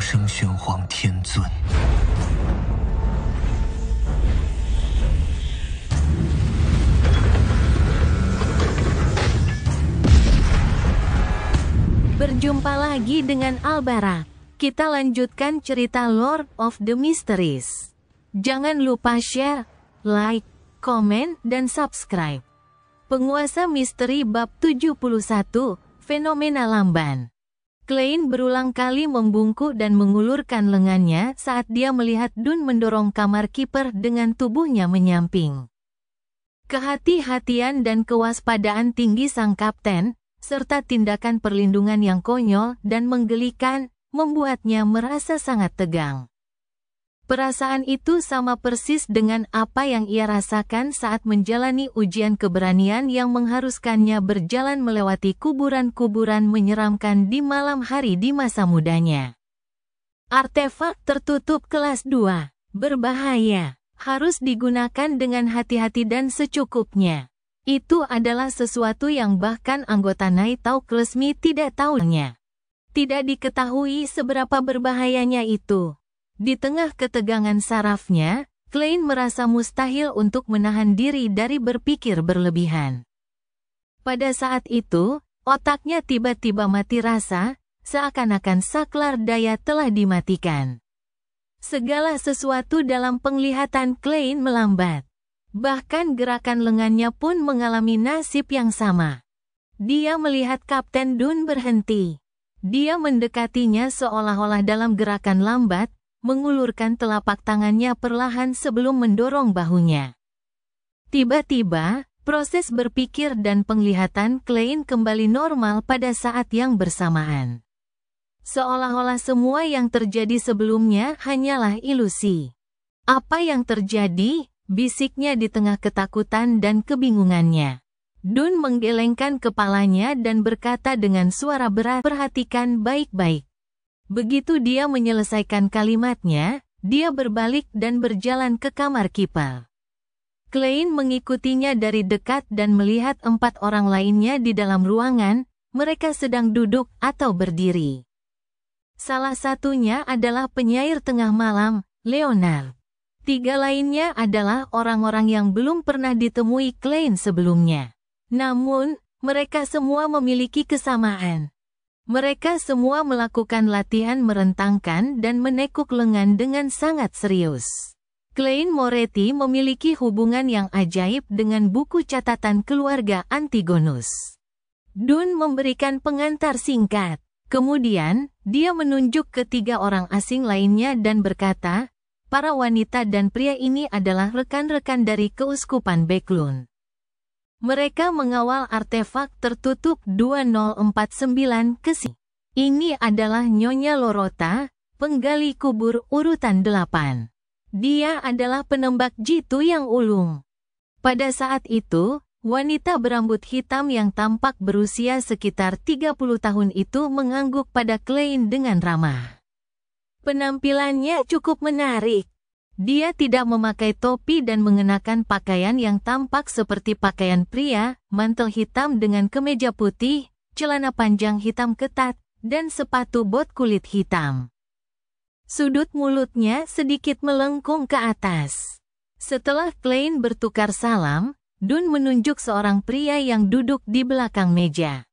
声玄黄天尊。Berjumpa lagi dengan Albarak. Kita lanjutkan cerita Lord of the Mysteries. Jangan lupa share, like, komen, dan subscribe. Penguasa misteri bab 71, fenomena lamban. Klein berulang kali membungkuk dan mengulurkan lengannya saat dia melihat Dun mendorong kamar kiper dengan tubuhnya menyamping. Kehati-hatian dan kewaspadaan tinggi sang kapten, serta tindakan perlindungan yang konyol dan menggelikan, membuatnya merasa sangat tegang. Perasaan itu sama persis dengan apa yang ia rasakan saat menjalani ujian keberanian yang mengharuskannya berjalan melewati kuburan-kuburan menyeramkan di malam hari di masa mudanya. Artefak tertutup kelas 2, berbahaya, harus digunakan dengan hati-hati dan secukupnya. Itu adalah sesuatu yang bahkan anggota Night Talk resmi tidak tahunya. Tidak diketahui seberapa berbahayanya itu. Di tengah ketegangan sarafnya, Klein merasa mustahil untuk menahan diri dari berpikir berlebihan. Pada saat itu, otaknya tiba-tiba mati rasa, seakan-akan saklar daya telah dimatikan. Segala sesuatu dalam penglihatan Klein melambat. Bahkan gerakan lengannya pun mengalami nasib yang sama. Dia melihat Kapten Dun berhenti. Dia mendekatinya seolah-olah dalam gerakan lambat, mengulurkan telapak tangannya perlahan sebelum mendorong bahunya. Tiba-tiba, proses berpikir dan penglihatan Klein kembali normal pada saat yang bersamaan. Seolah-olah semua yang terjadi sebelumnya hanyalah ilusi. Apa yang terjadi? Bisiknya di tengah ketakutan dan kebingungannya. Dun menggelengkan kepalanya dan berkata dengan suara berat, "Perhatikan baik-baik." Begitu dia menyelesaikan kalimatnya, dia berbalik dan berjalan ke kamar kiper. Klein mengikutinya dari dekat dan melihat 4 orang lainnya di dalam ruangan, mereka sedang duduk atau berdiri. Salah satunya adalah penyair tengah malam, Leonard. 3 lainnya adalah orang-orang yang belum pernah ditemui Klein sebelumnya. Namun, mereka semua memiliki kesamaan. Mereka semua melakukan latihan merentangkan dan menekuk lengan dengan sangat serius. Klein Moretti memiliki hubungan yang ajaib dengan buku catatan keluarga Antigonus. Dun memberikan pengantar singkat. Kemudian, dia menunjuk ke 3 orang asing lainnya dan berkata, "Para wanita dan pria ini adalah rekan-rekan dari Keuskupan Backlund. Mereka mengawal artefak tertutup 2049 ke sini. Ini adalah Nyonya Lorota, penggali kubur urutan 8. Dia adalah penembak jitu yang ulung." Pada saat itu, wanita berambut hitam yang tampak berusia sekitar 30 tahun itu mengangguk pada Klein dengan ramah. Penampilannya cukup menarik. Dia tidak memakai topi dan mengenakan pakaian yang tampak seperti pakaian pria, mantel hitam dengan kemeja putih, celana panjang hitam ketat, dan sepatu bot kulit hitam. Sudut mulutnya sedikit melengkung ke atas. Setelah Klein bertukar salam, Dun menunjuk seorang pria yang duduk di belakang meja.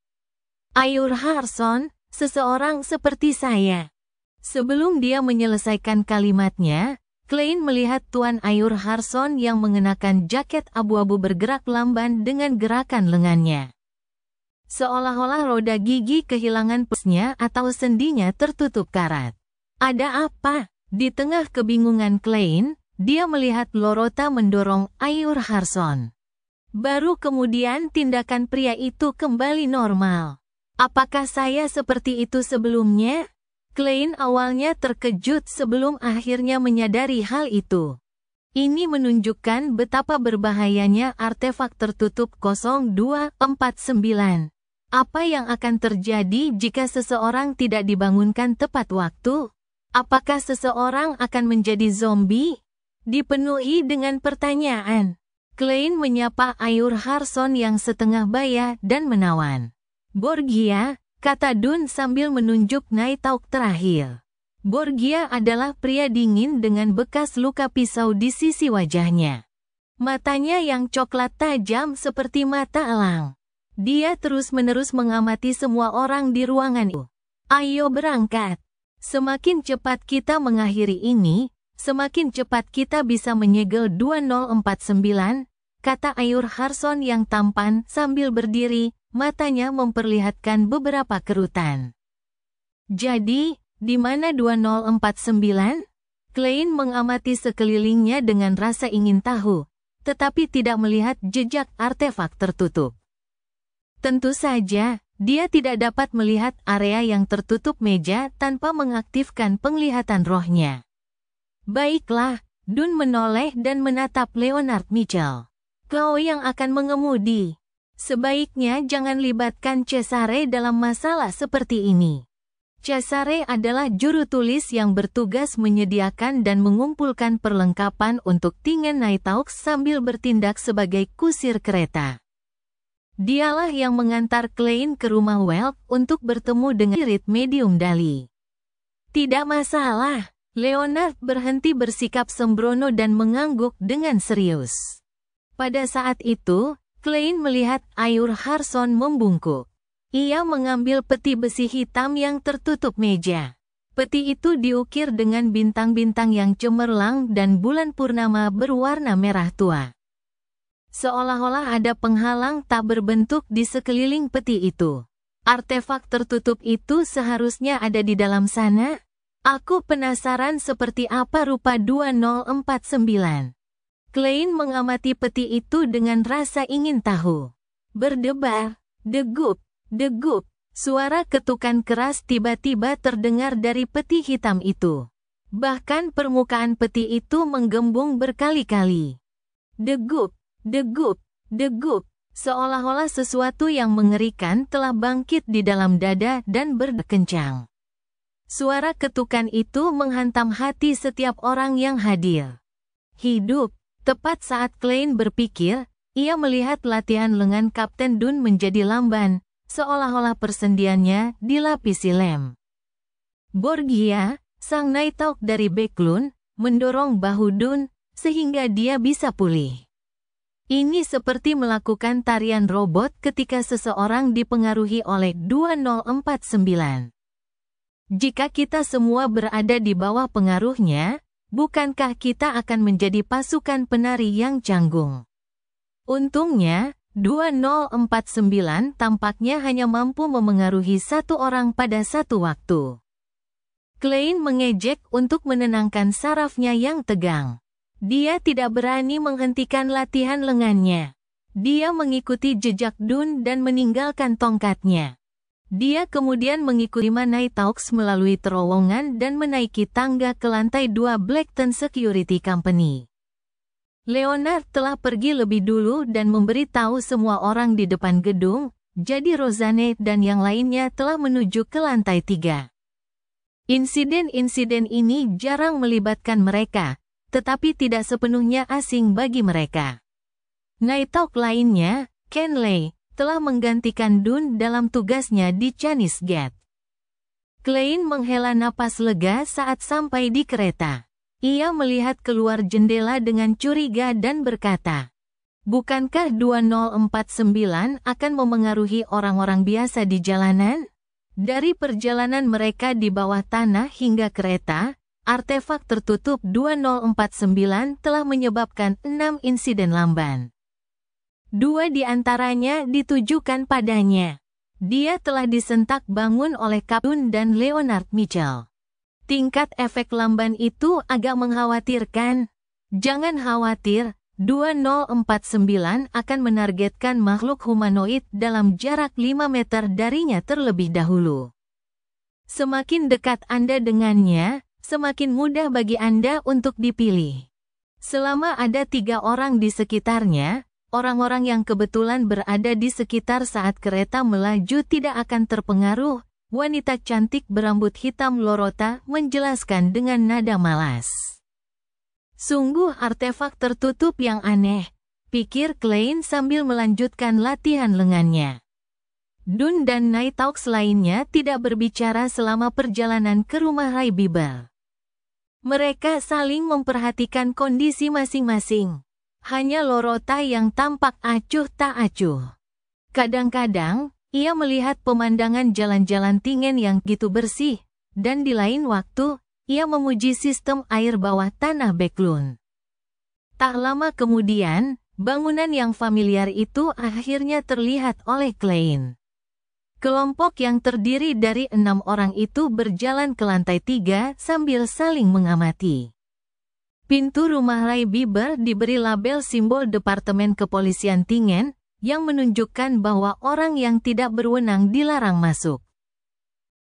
"Ayur Harson, seseorang seperti saya." Sebelum dia menyelesaikan kalimatnya, Klein melihat Tuan Ayur Harson yang mengenakan jaket abu-abu bergerak lamban dengan gerakan lengannya. Seolah-olah roda gigi kehilangan pesnya atau sendinya tertutup karat. Ada apa? Di tengah kebingungan Klein, dia melihat Lorota mendorong Ayur Harson. Baru kemudian tindakan pria itu kembali normal. Apakah saya seperti itu sebelumnya? Klein awalnya terkejut sebelum akhirnya menyadari hal itu. Ini menunjukkan betapa berbahayanya artefak tertutup 0249. Apa yang akan terjadi jika seseorang tidak dibangunkan tepat waktu? Apakah seseorang akan menjadi zombie? Dipenuhi dengan pertanyaan. Klein menyapa Ayur Harson yang setengah baya dan menawan. "Borgia," kata Dun sambil menunjuk Night Talk terakhir. Borgia adalah pria dingin dengan bekas luka pisau di sisi wajahnya. Matanya yang coklat tajam seperti mata elang. Dia terus-menerus mengamati semua orang di ruangan itu. Ayo berangkat. Semakin cepat kita mengakhiri ini, semakin cepat kita bisa menyegel 2049, kata Ayur Harson yang tampan sambil berdiri, matanya memperlihatkan beberapa kerutan. Jadi, di mana 2049? Klein mengamati sekelilingnya dengan rasa ingin tahu, tetapi tidak melihat jejak artefak tertutup. Tentu saja, dia tidak dapat melihat area yang tertutup meja tanpa mengaktifkan penglihatan rohnya. Baiklah, Dun menoleh dan menatap Leonard Mitchell. Kau yang akan mengemudi. Sebaiknya jangan libatkan Cesare dalam masalah seperti ini. Cesare adalah juru tulis yang bertugas menyediakan dan mengumpulkan perlengkapan untuk Tingen Nighthawk sambil bertindak sebagai kusir kereta. Dialah yang mengantar Klein ke rumah Welk untuk bertemu dengan spirit medium Dali. Tidak masalah, Leonard berhenti bersikap sembrono dan mengangguk dengan serius. Pada saat itu, Klein melihat Ayur Harson membungkuk. Ia mengambil peti besi hitam yang tertutup meja. Peti itu diukir dengan bintang-bintang yang cemerlang dan bulan purnama berwarna merah tua. Seolah-olah ada penghalang tak berbentuk di sekeliling peti itu. Artefak tertutup itu seharusnya ada di dalam sana? Aku penasaran seperti apa rupa 2049. Klein mengamati peti itu dengan rasa ingin tahu. Berdebar, degup, degup, suara ketukan keras tiba-tiba terdengar dari peti hitam itu. Bahkan permukaan peti itu menggembung berkali-kali. Degup, degup, degup, seolah-olah sesuatu yang mengerikan telah bangkit di dalam dada dan berkencang. Suara ketukan itu menghantam hati setiap orang yang hadir. Hidup, tepat saat Klein berpikir, ia melihat latihan lengan Kapten Dun menjadi lamban, seolah-olah persendiannya dilapisi lem. Borgia, sang Nighthawk dari Backlund, mendorong bahu Dun, sehingga dia bisa pulih. Ini seperti melakukan tarian robot ketika seseorang dipengaruhi oleh 2049. Jika kita semua berada di bawah pengaruhnya, bukankah kita akan menjadi pasukan penari yang canggung? Untungnya, 2049 tampaknya hanya mampu memengaruhi satu orang pada satu waktu. Klein mengejek untuk menenangkan sarafnya yang tegang. Dia tidak berani menghentikan latihan lengannya. Dia mengikuti jejak Dun dan meninggalkan tongkatnya. Dia kemudian mengikuti Nighthawks melalui terowongan dan menaiki tangga ke lantai 2 Blackton Security Company. Leonard telah pergi lebih dulu dan memberitahu semua orang di depan gedung, jadi Rosanne dan yang lainnya telah menuju ke lantai 3. Insiden-insiden ini jarang melibatkan mereka, tetapi tidak sepenuhnya asing bagi mereka. Nighthawk lainnya, Ken Lay, telah menggantikan Dun dalam tugasnya di Chinese Gate. Klein menghela napas lega saat sampai di kereta. Ia melihat keluar jendela dengan curiga dan berkata, "Bukankah 2049 akan memengaruhi orang-orang biasa di jalanan?" Dari perjalanan mereka di bawah tanah hingga kereta, artefak tertutup 2049 telah menyebabkan 6 insiden lamban. 2 di antaranya ditujukan padanya. Dia telah disentak bangun oleh Kapten dan Leonard Mitchell. Tingkat efek lamban itu agak mengkhawatirkan. Jangan khawatir, 2049 akan menargetkan makhluk humanoid dalam jarak 5 meter darinya terlebih dahulu. Semakin dekat Anda dengannya, semakin mudah bagi Anda untuk dipilih. Selama ada 3 orang di sekitarnya, orang-orang yang kebetulan berada di sekitar saat kereta melaju tidak akan terpengaruh. Wanita cantik berambut hitam Lorota menjelaskan dengan nada malas. Sungguh artefak tertutup yang aneh, pikir Klein sambil melanjutkan latihan lengannya. Dun dan Nighthawks lainnya tidak berbicara selama perjalanan ke rumah Ray Biber. Mereka saling memperhatikan kondisi masing-masing. Hanya Lorota yang tampak acuh tak acuh. Kadang-kadang, ia melihat pemandangan jalan-jalan Tingen yang gitu bersih, dan di lain waktu, ia memuji sistem air bawah tanah Backlund. Tak lama kemudian, bangunan yang familiar itu akhirnya terlihat oleh Klein. Kelompok yang terdiri dari 6 orang itu berjalan ke lantai 3 sambil saling mengamati. Pintu rumah Ray Biber diberi label simbol Departemen Kepolisian Tingen, yang menunjukkan bahwa orang yang tidak berwenang dilarang masuk.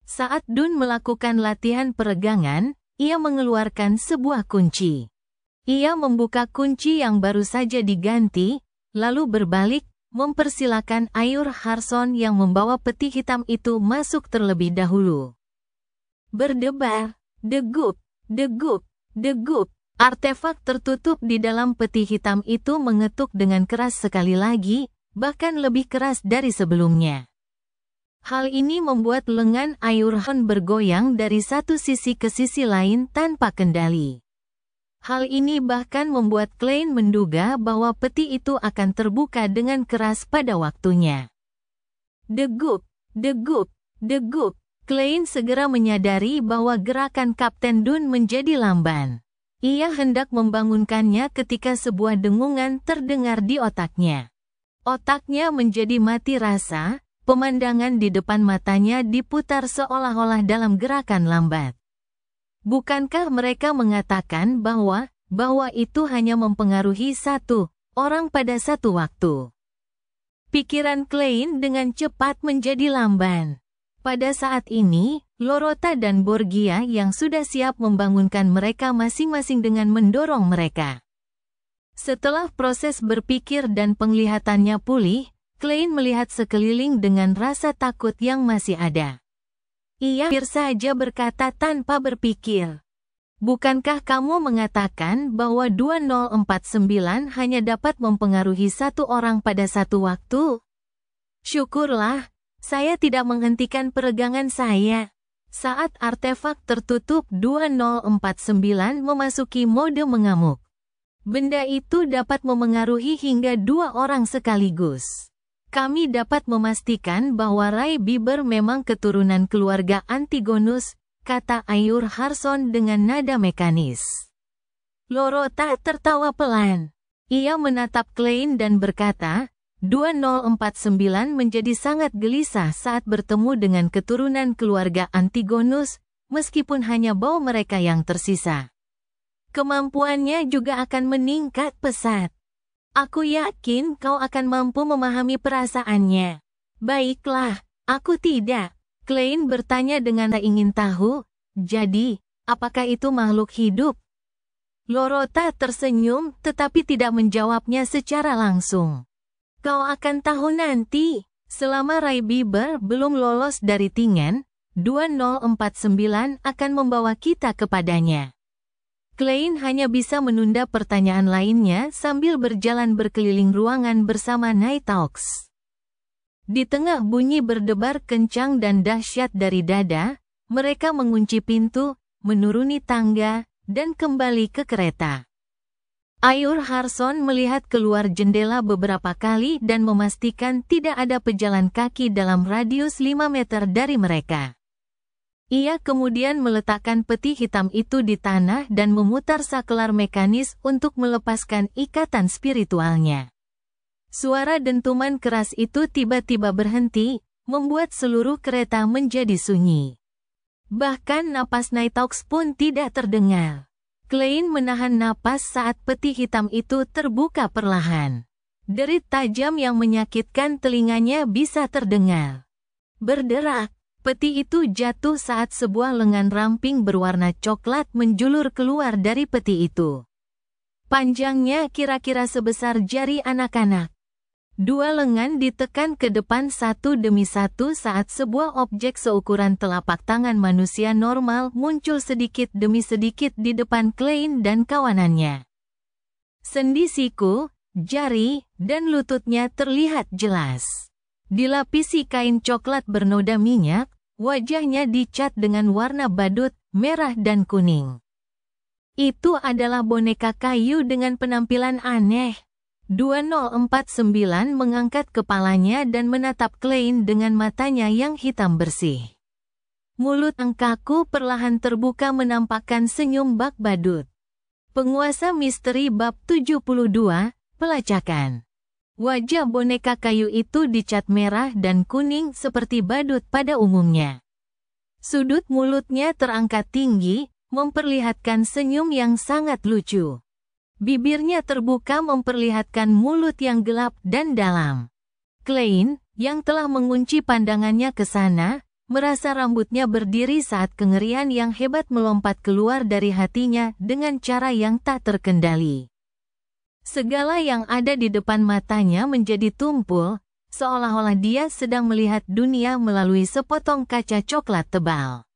Saat Dun melakukan latihan peregangan, ia mengeluarkan sebuah kunci. Ia membuka kunci yang baru saja diganti, lalu berbalik, mempersilakan Ayur Harson yang membawa peti hitam itu masuk terlebih dahulu. Berdebar, degup, degup, degup. Artefak tertutup di dalam peti hitam itu mengetuk dengan keras sekali lagi, bahkan lebih keras dari sebelumnya. Hal ini membuat lengan Ayur Harson bergoyang dari satu sisi ke sisi lain tanpa kendali. Hal ini bahkan membuat Klein menduga bahwa peti itu akan terbuka dengan keras pada waktunya. Degup, degup, degup. Klein segera menyadari bahwa gerakan Kapten Dun menjadi lamban. Ia hendak membangunkannya ketika sebuah dengungan terdengar di otaknya. Otaknya menjadi mati rasa, pemandangan di depan matanya diputar seolah-olah dalam gerakan lambat. Bukankah mereka mengatakan bahwa itu hanya mempengaruhi satu orang pada satu waktu? Pikiran Klein dengan cepat menjadi lamban. Pada saat ini, Lorota dan Borgia yang sudah siap membangunkan mereka masing-masing dengan mendorong mereka. Setelah proses berpikir dan penglihatannya pulih, Klein melihat sekeliling dengan rasa takut yang masih ada. Ia hampir saja berkata tanpa berpikir. Bukankah kamu mengatakan bahwa 2049 hanya dapat mempengaruhi satu orang pada satu waktu? Syukurlah, saya tidak menghentikan peregangan saya. Saat artefak tertutup 2049 memasuki mode mengamuk. Benda itu dapat memengaruhi hingga 2 orang sekaligus. Kami dapat memastikan bahwa Ray Biber memang keturunan keluarga Antigonus, kata Ayur Harson dengan nada mekanis. Lorota tertawa pelan. Ia menatap Klein dan berkata, 2049 menjadi sangat gelisah saat bertemu dengan keturunan keluarga Antigonus, meskipun hanya bau mereka yang tersisa. Kemampuannya juga akan meningkat pesat. Aku yakin kau akan mampu memahami perasaannya. Baiklah, aku tidak. Klein bertanya dengan tak ingin tahu, jadi, apakah itu makhluk hidup? Lorota tersenyum tetapi tidak menjawabnya secara langsung. Kau akan tahu nanti, selama Ray Biber belum lolos dari Tingen, 2049 akan membawa kita kepadanya. Klein hanya bisa menunda pertanyaan lainnya sambil berjalan berkeliling ruangan bersama Nighthawks. Di tengah bunyi berdebar kencang dan dahsyat dari dada, mereka mengunci pintu, menuruni tangga, dan kembali ke kereta. Ayur Harson melihat keluar jendela beberapa kali dan memastikan tidak ada pejalan kaki dalam radius 5 meter dari mereka. Ia kemudian meletakkan peti hitam itu di tanah dan memutar saklar mekanis untuk melepaskan ikatan spiritualnya. Suara dentuman keras itu tiba-tiba berhenti, membuat seluruh kereta menjadi sunyi. Bahkan napas Nighthawks pun tidak terdengar. Klein menahan napas saat peti hitam itu terbuka perlahan. Derit tajam yang menyakitkan telinganya bisa terdengar. Berderak, peti itu jatuh saat sebuah lengan ramping berwarna coklat menjulur keluar dari peti itu. Panjangnya kira-kira sebesar jari anak-anak. 2 lengan ditekan ke depan satu demi satu saat sebuah objek seukuran telapak tangan manusia normal muncul sedikit demi sedikit di depan Klein dan kawanannya. Sendi siku, jari, dan lututnya terlihat jelas. Dilapisi kain coklat bernoda minyak, wajahnya dicat dengan warna badut, merah dan kuning. Itu adalah boneka kayu dengan penampilan aneh. 2049 mengangkat kepalanya dan menatap Klein dengan matanya yang hitam bersih. Mulut yang kaku perlahan terbuka menampakkan senyum bak badut. Penguasa misteri bab 72, pelacakan. Wajah boneka kayu itu dicat merah dan kuning seperti badut pada umumnya. Sudut mulutnya terangkat tinggi, memperlihatkan senyum yang sangat lucu. Bibirnya terbuka memperlihatkan mulut yang gelap dan dalam. Klein, yang telah mengunci pandangannya ke sana, merasa rambutnya berdiri saat kengerian yang hebat melompat keluar dari hatinya dengan cara yang tak terkendali. Segala yang ada di depan matanya menjadi tumpul, seolah-olah dia sedang melihat dunia melalui sepotong kaca coklat tebal.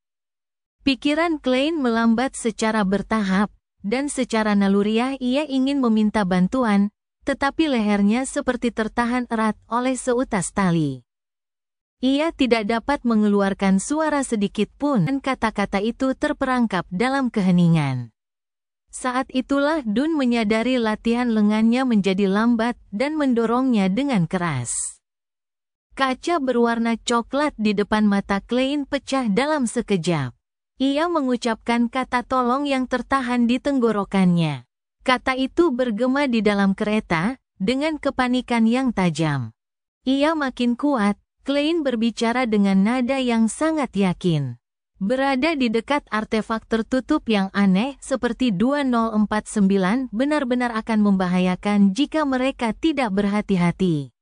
Pikiran Klein melambat secara bertahap, dan secara naluriah ia ingin meminta bantuan, tetapi lehernya seperti tertahan erat oleh seutas tali. Ia tidak dapat mengeluarkan suara sedikit pun dan kata-kata itu terperangkap dalam keheningan. Saat itulah Dun menyadari latihan lengannya menjadi lambat dan mendorongnya dengan keras. Kaca berwarna coklat di depan mata Klein pecah dalam sekejap. Ia mengucapkan kata tolong yang tertahan di tenggorokannya. Kata itu bergema di dalam kereta, dengan kepanikan yang tajam. Ia makin kuat, Klein berbicara dengan nada yang sangat yakin. Berada di dekat artefak tertutup yang aneh seperti 2049 benar-benar akan membahayakan jika mereka tidak berhati-hati.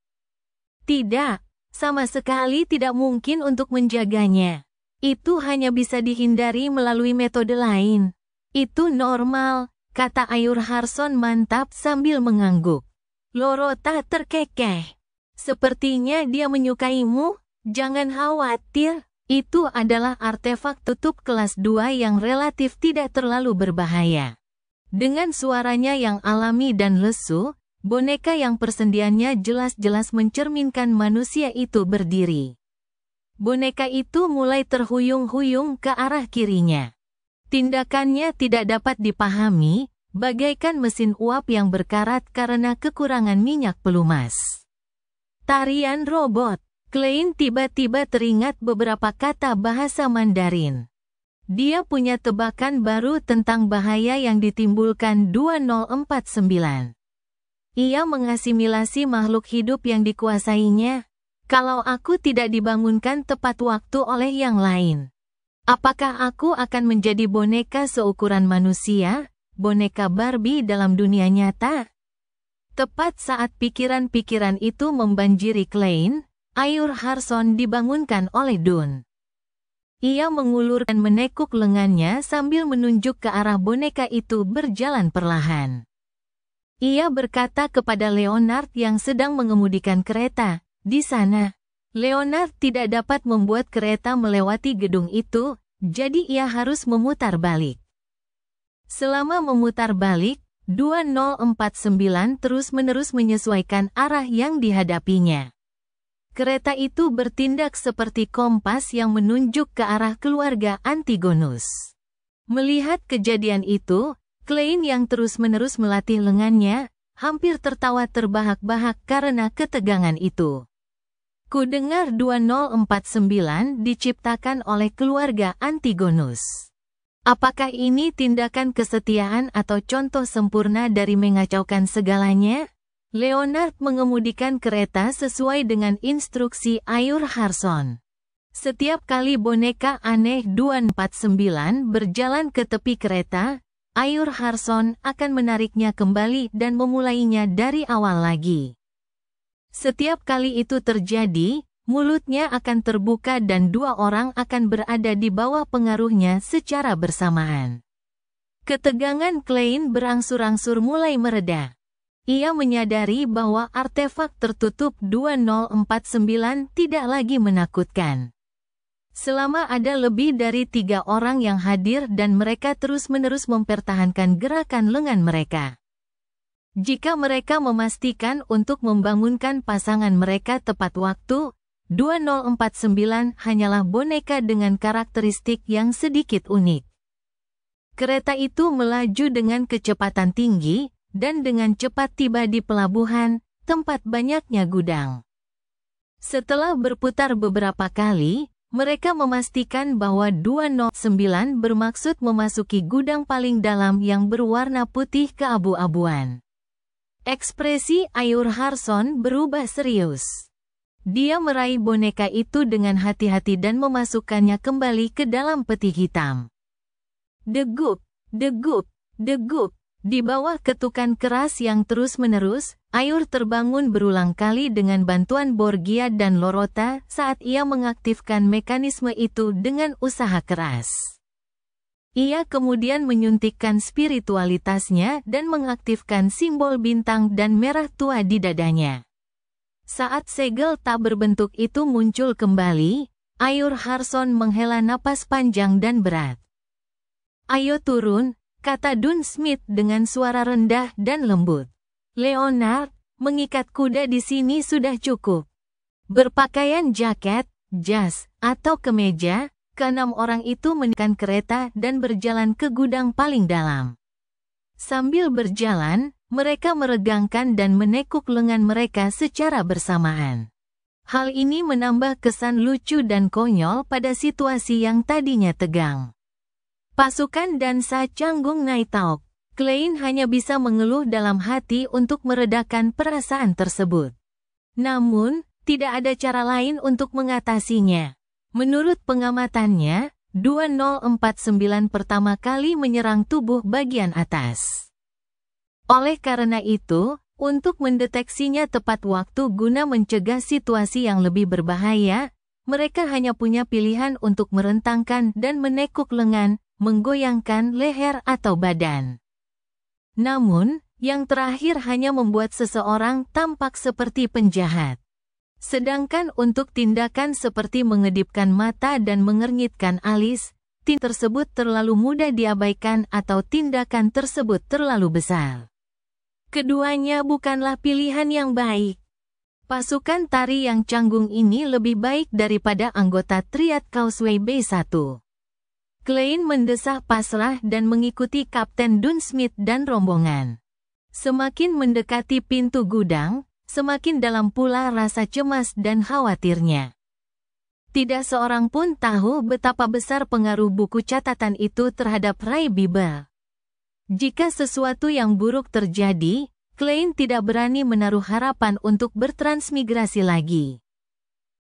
Tidak, sama sekali tidak mungkin untuk menjaganya. Itu hanya bisa dihindari melalui metode lain. Itu normal, kata Ayur Harson mantap sambil mengangguk. Lorota terkekeh. Sepertinya dia menyukaimu, jangan khawatir. Itu adalah artefak tutup kelas 2 yang relatif tidak terlalu berbahaya. Dengan suaranya yang alami dan lesu, boneka yang persendiannya jelas-jelas mencerminkan manusia itu berdiri. Boneka itu mulai terhuyung-huyung ke arah kirinya. Tindakannya tidak dapat dipahami, bagaikan mesin uap yang berkarat karena kekurangan minyak pelumas. Tarian robot. Klein tiba-tiba teringat beberapa kata bahasa Mandarin. Dia punya tebakan baru tentang bahaya yang ditimbulkan 2049. Ia mengasimilasi makhluk hidup yang dikuasainya. Kalau aku tidak dibangunkan tepat waktu oleh yang lain, apakah aku akan menjadi boneka seukuran manusia, boneka Barbie dalam dunia nyata? Tepat saat pikiran-pikiran itu membanjiri Klein, Ayur Harson dibangunkan oleh Dun. Ia mengulur dan menekuk lengannya sambil menunjuk ke arah boneka itu berjalan perlahan. Ia berkata kepada Leonard yang sedang mengemudikan kereta, di sana. Leonard tidak dapat membuat kereta melewati gedung itu, jadi ia harus memutar balik. Selama memutar balik, 2049 terus-menerus menyesuaikan arah yang dihadapinya. Kereta itu bertindak seperti kompas yang menunjuk ke arah keluarga Antigonus. Melihat kejadian itu, Klein yang terus-menerus melatih lengannya, hampir tertawa terbahak-bahak karena ketegangan itu. Kudengar 2049 diciptakan oleh keluarga Antigonus. Apakah ini tindakan kesetiaan atau contoh sempurna dari mengacaukan segalanya? Leonard mengemudikan kereta sesuai dengan instruksi Ayur Harson. Setiap kali boneka aneh 249 berjalan ke tepi kereta, Ayur Harson akan menariknya kembali dan memulainya dari awal lagi. Setiap kali itu terjadi, mulutnya akan terbuka dan dua orang akan berada di bawah pengaruhnya secara bersamaan. Ketegangan Klein berangsur-angsur mulai mereda. Ia menyadari bahwa artefak tertutup 2049 tidak lagi menakutkan. Selama ada lebih dari 3 orang yang hadir dan mereka terus-menerus mempertahankan gerakan lengan mereka. Jika mereka memastikan untuk membangunkan pasangan mereka tepat waktu, 2049 hanyalah boneka dengan karakteristik yang sedikit unik. Kereta itu melaju dengan kecepatan tinggi, dan dengan cepat tiba di pelabuhan, tempat banyaknya gudang. Setelah berputar beberapa kali, mereka memastikan bahwa 209 bermaksud memasuki gudang paling dalam yang berwarna putih keabu-abuan. Ekspresi Ayur Harson berubah serius. Dia meraih boneka itu dengan hati-hati dan memasukkannya kembali ke dalam peti hitam. Degup, degup, degup. Di bawah ketukan keras yang terus-menerus, Ayur terbangun berulang kali dengan bantuan Borgia dan Lorota saat ia mengaktifkan mekanisme itu dengan usaha keras. Ia kemudian menyuntikkan spiritualitasnya dan mengaktifkan simbol bintang dan merah tua di dadanya. Saat segel tak berbentuk itu muncul kembali, Ayur Harson menghela napas panjang dan berat. "Ayo turun," kata Dun Smith dengan suara rendah dan lembut. "Leonard, mengikat kuda di sini sudah cukup." Berpakaian jaket, jas, atau kemeja, keenam orang itu menekan kereta dan berjalan ke gudang paling dalam. Sambil berjalan, mereka meregangkan dan menekuk lengan mereka secara bersamaan. Hal ini menambah kesan lucu dan konyol pada situasi yang tadinya tegang. Pasukan dansa Canggung Naitaok, Klein hanya bisa mengeluh dalam hati untuk meredakan perasaan tersebut. Namun, tidak ada cara lain untuk mengatasinya. Menurut pengamatannya, 2049 pertama kali menyerang tubuh bagian atas. Oleh karena itu, untuk mendeteksinya tepat waktu guna mencegah situasi yang lebih berbahaya, mereka hanya punya pilihan untuk merentangkan dan menekuk lengan, menggoyangkan leher atau badan. Namun, yang terakhir hanya membuat seseorang tampak seperti penjahat. Sedangkan untuk tindakan seperti mengedipkan mata dan mengernyitkan alis, tersebut terlalu mudah diabaikan atau tindakan tersebut terlalu besar. Keduanya bukanlah pilihan yang baik. Pasukan tari yang canggung ini lebih baik daripada anggota Triad Causeway B1. Klein mendesah pasrah dan mengikuti Kapten Dun Smith dan rombongan. Semakin mendekati pintu gudang, semakin dalam pula rasa cemas dan khawatirnya. Tidak seorang pun tahu betapa besar pengaruh buku catatan itu terhadap Ray Bible. Jika sesuatu yang buruk terjadi, Klein tidak berani menaruh harapan untuk bertransmigrasi lagi.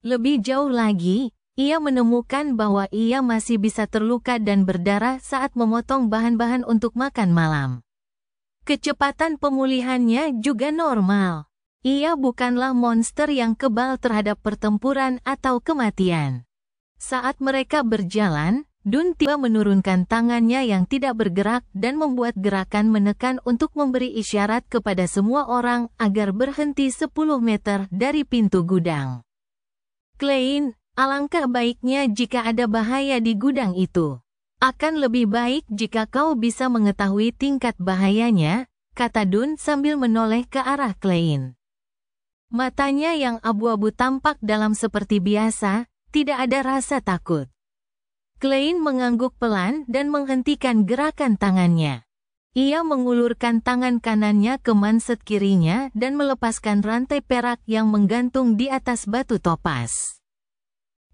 Lebih jauh lagi, ia menemukan bahwa ia masih bisa terluka dan berdarah saat memotong bahan-bahan untuk makan malam. Kecepatan pemulihannya juga normal. Ia bukanlah monster yang kebal terhadap pertempuran atau kematian. Saat mereka berjalan, Dun tiba menurunkan tangannya yang tidak bergerak dan membuat gerakan menekan untuk memberi isyarat kepada semua orang agar berhenti 10 meter dari pintu gudang. "Klein, alangkah baiknya jika ada bahaya di gudang itu. Akan lebih baik jika kau bisa mengetahui tingkat bahayanya," kata Dun sambil menoleh ke arah Klein. Matanya yang abu-abu tampak dalam seperti biasa, tidak ada rasa takut. Klein mengangguk pelan dan menghentikan gerakan tangannya. Ia mengulurkan tangan kanannya ke manset kirinya dan melepaskan rantai perak yang menggantung di atas batu topas.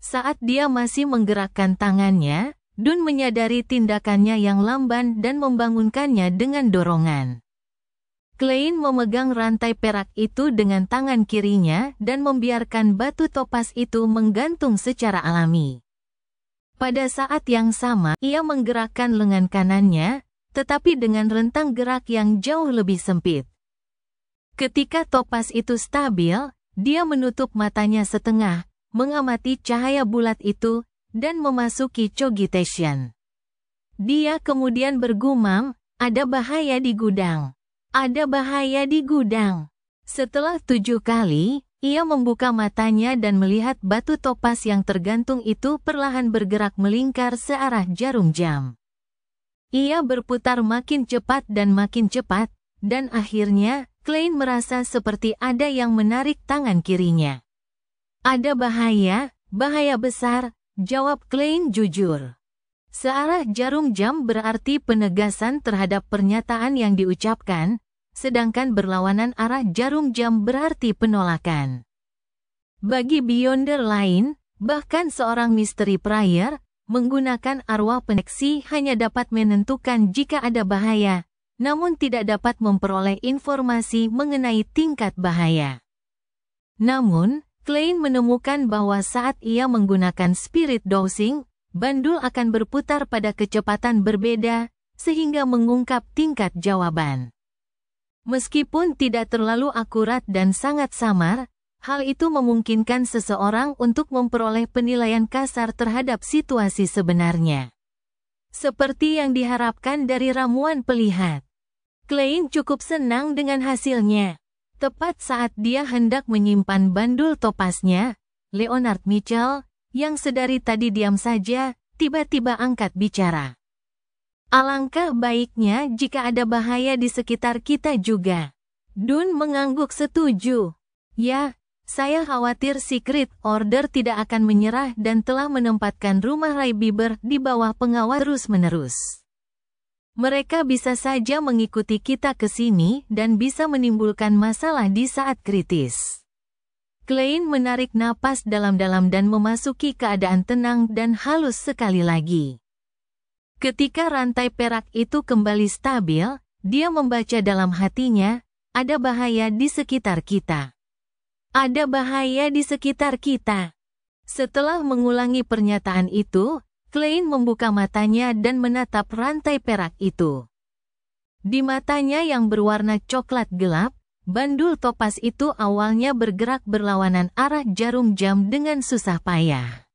Saat dia masih menggerakkan tangannya, Dun menyadari tindakannya yang lamban dan membangunkannya dengan dorongan. Klein memegang rantai perak itu dengan tangan kirinya dan membiarkan batu topas itu menggantung secara alami. Pada saat yang sama, ia menggerakkan lengan kanannya, tetapi dengan rentang gerak yang jauh lebih sempit. Ketika topas itu stabil, dia menutup matanya setengah, mengamati cahaya bulat itu, dan memasuki cogitation. Dia kemudian bergumam, "Ada bahaya di gudang. Ada bahaya di gudang." Setelah 7 kali, ia membuka matanya dan melihat batu topas yang tergantung itu perlahan bergerak melingkar searah jarum jam. Ia berputar makin cepat, dan akhirnya, Klein merasa seperti ada yang menarik tangan kirinya. Ada bahaya, bahaya besar, jawab Klein jujur. Searah jarum jam berarti penegasan terhadap pernyataan yang diucapkan, sedangkan berlawanan arah jarum jam berarti penolakan. Bagi Beyonder lain, bahkan seorang misteri prayer, menggunakan arwah peneksi hanya dapat menentukan jika ada bahaya, namun tidak dapat memperoleh informasi mengenai tingkat bahaya. Namun, Klein menemukan bahwa saat ia menggunakan spirit dowsing, bandul akan berputar pada kecepatan berbeda, sehingga mengungkap tingkat jawaban. Meskipun tidak terlalu akurat dan sangat samar, hal itu memungkinkan seseorang untuk memperoleh penilaian kasar terhadap situasi sebenarnya. Seperti yang diharapkan dari ramuan pelihat. Klein cukup senang dengan hasilnya. Tepat saat dia hendak menyimpan bandul topasnya, Leonard Mitchell, yang sedari tadi diam saja, tiba-tiba angkat bicara. Alangkah baiknya jika ada bahaya di sekitar kita juga. Dun mengangguk setuju. Ya, saya khawatir Secret Order tidak akan menyerah dan telah menempatkan rumah Ray Bieber di bawah pengawal terus-menerus. Mereka bisa saja mengikuti kita ke sini dan bisa menimbulkan masalah di saat kritis. Klein menarik napas dalam-dalam dan memasuki keadaan tenang dan halus sekali lagi. Ketika rantai perak itu kembali stabil, dia membaca dalam hatinya, ada bahaya di sekitar kita. Ada bahaya di sekitar kita. Setelah mengulangi pernyataan itu, Klein membuka matanya dan menatap rantai perak itu. Di matanya yang berwarna coklat gelap, bandul topas itu awalnya bergerak berlawanan arah jarum jam dengan susah payah.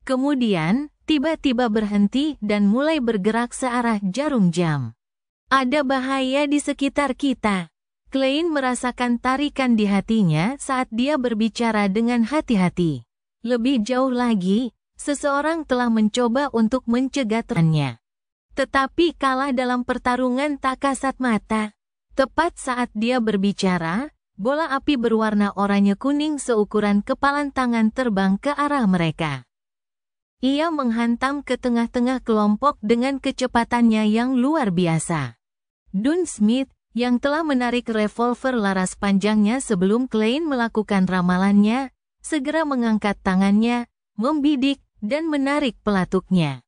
Kemudian, tiba-tiba berhenti dan mulai bergerak searah jarum jam. Ada bahaya di sekitar kita. Klein merasakan tarikan di hatinya saat dia berbicara dengan hati-hati. Lebih jauh lagi, seseorang telah mencoba untuk mencegah temannya. Tetapi kalah dalam pertarungan tak kasat mata. Tepat saat dia berbicara, bola api berwarna oranye kuning seukuran kepalan tangan terbang ke arah mereka. Ia menghantam ke tengah-tengah kelompok dengan kecepatannya yang luar biasa. Dun Smith, yang telah menarik revolver laras panjangnya sebelum Klein melakukan ramalannya, segera mengangkat tangannya, membidik, dan menarik pelatuknya.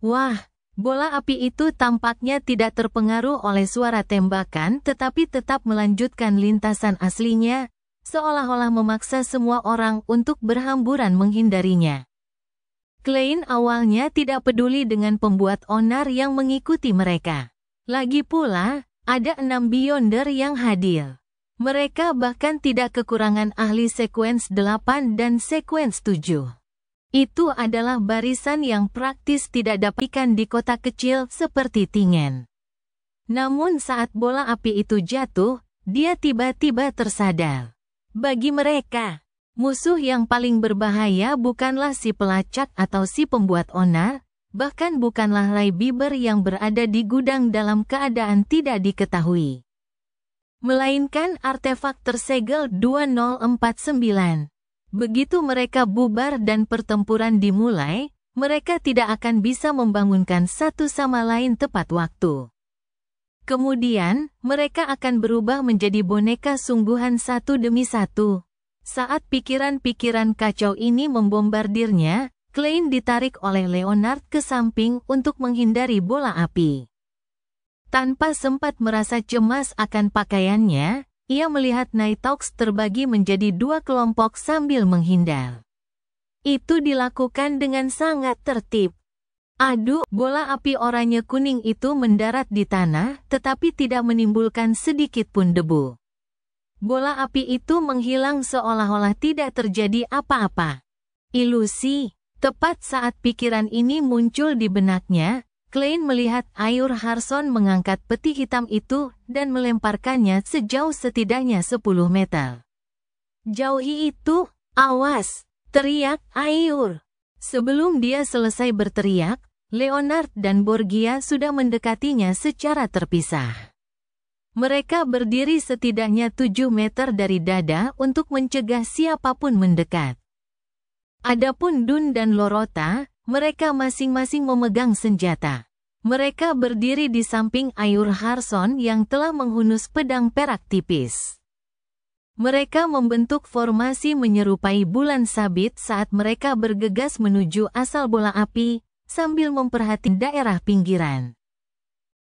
Wah, bola api itu tampaknya tidak terpengaruh oleh suara tembakan tetapi tetap melanjutkan lintasan aslinya, seolah-olah memaksa semua orang untuk berhamburan menghindarinya. Klein awalnya tidak peduli dengan pembuat onar yang mengikuti mereka. Lagi pula, ada 6 Beyonder yang hadir. Mereka bahkan tidak kekurangan ahli sekuens 8 dan sekuens 7. Itu adalah barisan yang praktis tidak dapatkan di kota kecil seperti Tingen. Namun saat bola api itu jatuh, dia tiba-tiba tersadar. Bagi mereka, musuh yang paling berbahaya bukanlah si pelacak atau si pembuat onar, bahkan bukanlah Ray Bieber yang berada di gudang dalam keadaan tidak diketahui. Melainkan artefak tersegel 2049. Begitu mereka bubar dan pertempuran dimulai, mereka tidak akan bisa membangunkan satu sama lain tepat waktu. Kemudian, mereka akan berubah menjadi boneka sungguhan satu demi satu. Saat pikiran-pikiran kacau ini membombardirnya, Klein ditarik oleh Leonard ke samping untuk menghindari bola api. Tanpa sempat merasa cemas akan pakaiannya, ia melihat Nighthawks terbagi menjadi 2 kelompok sambil menghindar. Itu dilakukan dengan sangat tertib. Aduh, bola api oranye kuning itu mendarat di tanah tetapi tidak menimbulkan sedikit pun debu. Bola api itu menghilang seolah-olah tidak terjadi apa-apa. Ilusi. Tepat saat pikiran ini muncul di benaknya, Klein melihat Ayur Harson mengangkat peti hitam itu dan melemparkannya sejauh setidaknya 10 meter. Jauhi itu, awas, teriak Ayur. Sebelum dia selesai berteriak, Leonard dan Borgia sudah mendekatinya secara terpisah. Mereka berdiri setidaknya 7 meter dari dada untuk mencegah siapapun mendekat. Adapun Dun dan Lorota, mereka masing-masing memegang senjata. Mereka berdiri di samping Ayur Harson yang telah menghunus pedang perak tipis. Mereka membentuk formasi menyerupai bulan sabit saat mereka bergegas menuju asal bola api, sambil memperhatikan daerah pinggiran.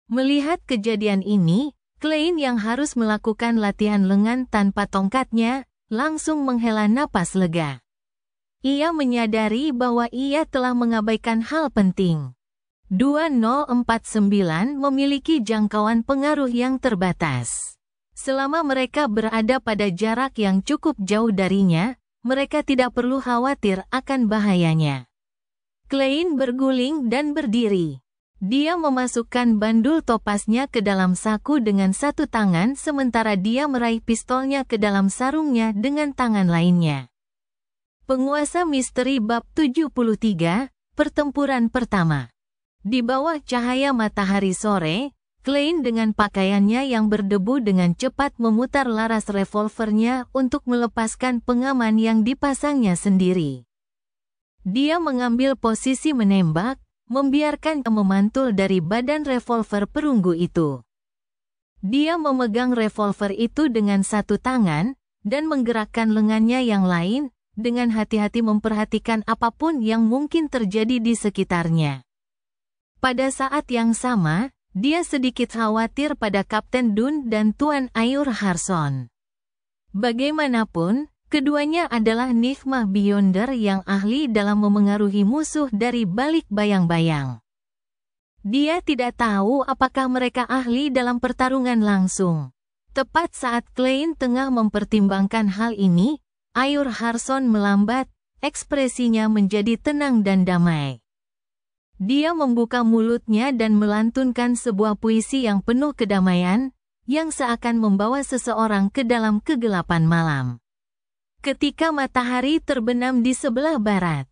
Melihat kejadian ini, Klein yang harus melakukan latihan lengan tanpa tongkatnya, langsung menghela napas lega. Ia menyadari bahwa ia telah mengabaikan hal penting. 2049 memiliki jangkauan pengaruh yang terbatas. Selama mereka berada pada jarak yang cukup jauh darinya, mereka tidak perlu khawatir akan bahayanya. Klein berguling dan berdiri. Dia memasukkan bandul topasnya ke dalam saku dengan satu tangan sementara dia meraih pistolnya ke dalam sarungnya dengan tangan lainnya. Penguasa Misteri Bab 73, Pertempuran Pertama. Di bawah cahaya matahari sore, Klein dengan pakaiannya yang berdebu dengan cepat memutar laras revolvernya untuk melepaskan pengaman yang dipasangnya sendiri. Dia mengambil posisi menembak, membiarkan memantul dari badan revolver perunggu itu. Dia memegang revolver itu dengan satu tangan, dan menggerakkan lengannya yang lain, dengan hati-hati memperhatikan apapun yang mungkin terjadi di sekitarnya. Pada saat yang sama, dia sedikit khawatir pada Kapten Dun dan Tuan Ayur Harson. Bagaimanapun, keduanya adalah Nigma Beyonder yang ahli dalam memengaruhi musuh dari balik bayang-bayang. Dia tidak tahu apakah mereka ahli dalam pertarungan langsung. Tepat saat Klein tengah mempertimbangkan hal ini, Ayur Harson melambat, ekspresinya menjadi tenang dan damai. Dia membuka mulutnya dan melantunkan sebuah puisi yang penuh kedamaian, yang seakan membawa seseorang ke dalam kegelapan malam. Ketika matahari terbenam di sebelah barat,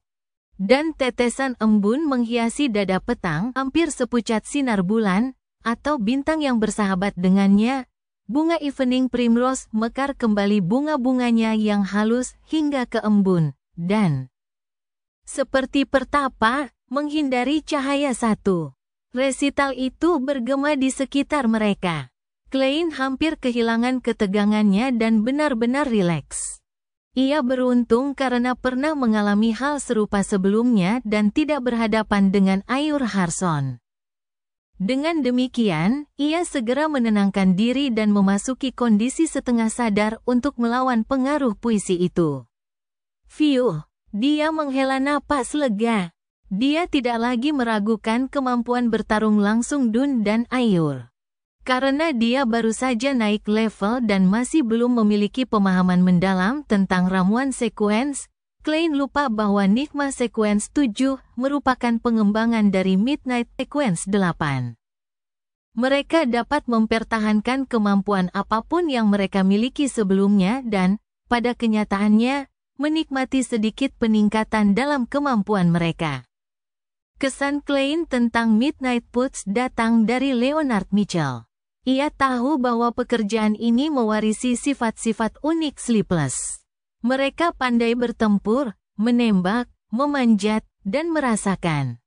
dan tetesan embun menghiasi dada petang hampir sepucat sinar bulan, atau bintang yang bersahabat dengannya, bunga evening primrose mekar kembali bunga-bunganya yang halus hingga ke embun, dan seperti pertapa, menghindari cahaya satu. Resital itu bergema di sekitar mereka. Klein hampir kehilangan ketegangannya dan benar-benar rileks. Ia beruntung karena pernah mengalami hal serupa sebelumnya dan tidak berhadapan dengan Ayur Harson. Dengan demikian, ia segera menenangkan diri dan memasuki kondisi setengah sadar untuk melawan pengaruh puisi itu. Fiuh, dia menghela napas lega. Dia tidak lagi meragukan kemampuan bertarung langsung Dun dan Ayur. Karena dia baru saja naik level dan masih belum memiliki pemahaman mendalam tentang ramuan sekuens, Klein lupa bahwa Nigma Sequence 7 merupakan pengembangan dari Midnight Sequence 8. Mereka dapat mempertahankan kemampuan apapun yang mereka miliki sebelumnya dan, pada kenyataannya, menikmati sedikit peningkatan dalam kemampuan mereka. Kesan Klein tentang Midnight Puts datang dari Leonard Mitchell. Ia tahu bahwa pekerjaan ini mewarisi sifat-sifat unik Sleepless. Mereka pandai bertempur, menembak, memanjat, dan merasakan.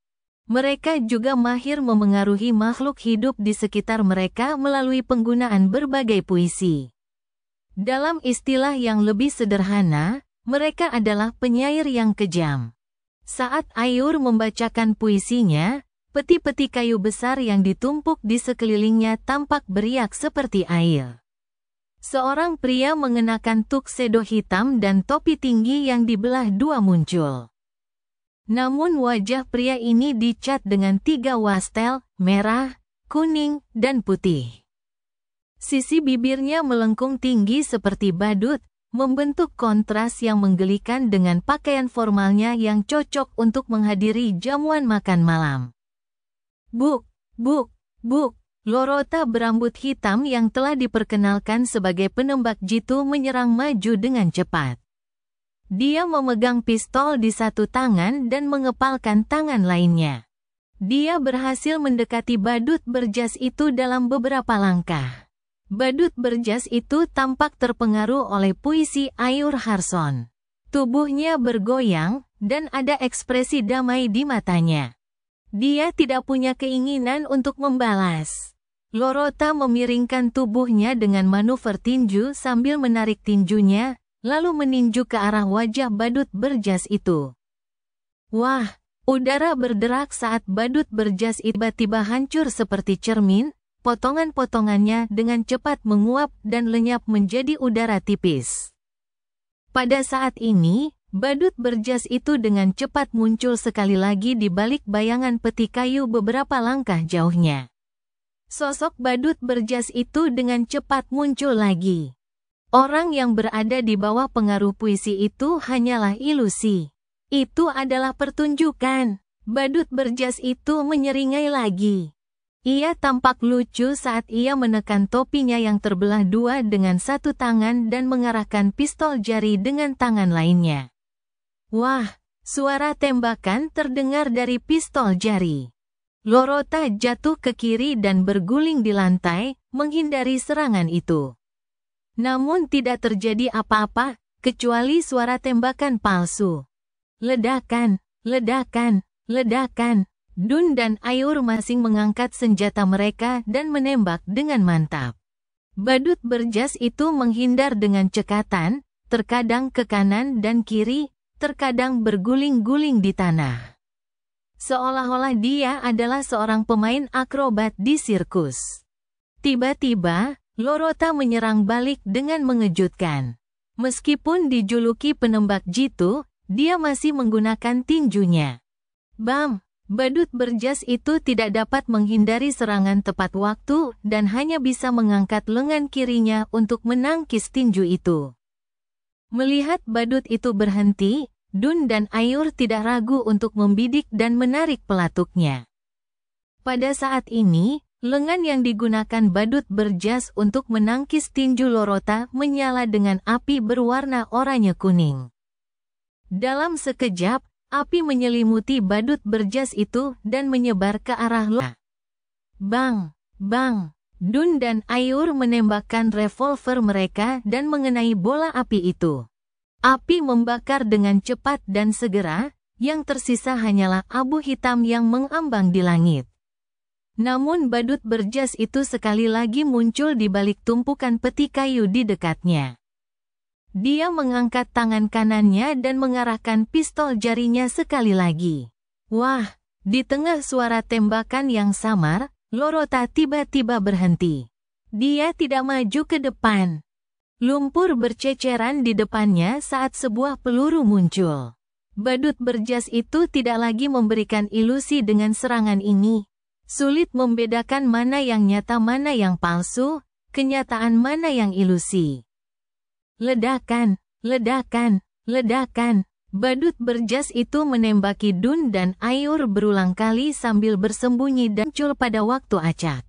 Mereka juga mahir memengaruhi makhluk hidup di sekitar mereka melalui penggunaan berbagai puisi. Dalam istilah yang lebih sederhana, mereka adalah penyair yang kejam. Saat Ayur membacakan puisinya, peti-peti kayu besar yang ditumpuk di sekelilingnya tampak beriak seperti air. Seorang pria mengenakan tuxedo hitam dan topi tinggi yang dibelah dua muncul. Namun wajah pria ini dicat dengan 3 wastel, merah, kuning, dan putih. Sisi bibirnya melengkung tinggi seperti badut, membentuk kontras yang menggelikan dengan pakaian formalnya yang cocok untuk menghadiri jamuan makan malam. Buk, buk, buk, Lorota berambut hitam yang telah diperkenalkan sebagai penembak jitu menyerang maju dengan cepat. Dia memegang pistol di satu tangan dan mengepalkan tangan lainnya. Dia berhasil mendekati badut berjas itu dalam beberapa langkah. Badut berjas itu tampak terpengaruh oleh puisi Ayur Harson. Tubuhnya bergoyang, dan ada ekspresi damai di matanya. Dia tidak punya keinginan untuk membalas. Lorota memiringkan tubuhnya dengan manuver tinju sambil menarik tinjunya, lalu meninju ke arah wajah badut berjas itu. Wah, udara berderak saat badut berjas tiba-tiba hancur seperti cermin, potongan-potongannya dengan cepat menguap dan lenyap menjadi udara tipis. Pada saat ini, badut berjas itu dengan cepat muncul sekali lagi di balik bayangan peti kayu beberapa langkah jauhnya. Sosok badut berjas itu dengan cepat muncul lagi. Orang yang berada di bawah pengaruh puisi itu hanyalah ilusi. Itu adalah pertunjukan. Badut berjas itu menyeringai lagi. Ia tampak lucu saat ia menekan topinya yang terbelah dua dengan satu tangan dan mengarahkan pistol jari dengan tangan lainnya. Wah, suara tembakan terdengar dari pistol jari. Lorota jatuh ke kiri dan berguling di lantai, menghindari serangan itu. Namun tidak terjadi apa-apa, kecuali suara tembakan palsu. Ledakan, ledakan, ledakan. Dun dan Ayur masing mengangkat senjata mereka dan menembak dengan mantap. Badut berjas itu menghindar dengan cekatan, terkadang ke kanan dan kiri, terkadang berguling-guling di tanah. Seolah-olah dia adalah seorang pemain akrobat di sirkus. Tiba-tiba, Lorota menyerang balik dengan mengejutkan. Meskipun dijuluki penembak jitu, dia masih menggunakan tinjunya. Bam! Badut berjas itu tidak dapat menghindari serangan tepat waktu dan hanya bisa mengangkat lengan kirinya untuk menangkis tinju itu. Melihat badut itu berhenti, Dun dan Ayur tidak ragu untuk membidik dan menarik pelatuknya. Pada saat ini, lengan yang digunakan badut berjas untuk menangkis tinju Lorota menyala dengan api berwarna oranye kuning. Dalam sekejap, api menyelimuti badut berjas itu dan menyebar ke arah Lorota. Bang! Bang! Dun dan Ayur menembakkan revolver mereka dan mengenai bola api itu. Api membakar dengan cepat dan segera, yang tersisa hanyalah abu hitam yang mengambang di langit. Namun badut berjas itu sekali lagi muncul di balik tumpukan peti kayu di dekatnya. Dia mengangkat tangan kanannya dan mengarahkan pistol jarinya sekali lagi. Wah, di tengah suara tembakan yang samar, Lorota tiba-tiba berhenti. Dia tidak maju ke depan. Lumpur berceceran di depannya saat sebuah peluru muncul. Badut berjas itu tidak lagi memberikan ilusi dengan serangan ini. Sulit membedakan mana yang nyata mana yang palsu, kenyataan mana yang ilusi. Ledakan, ledakan, ledakan. Badut berjas itu menembaki Dun dan Ayur berulang kali sambil bersembunyi dan muncul pada waktu acak.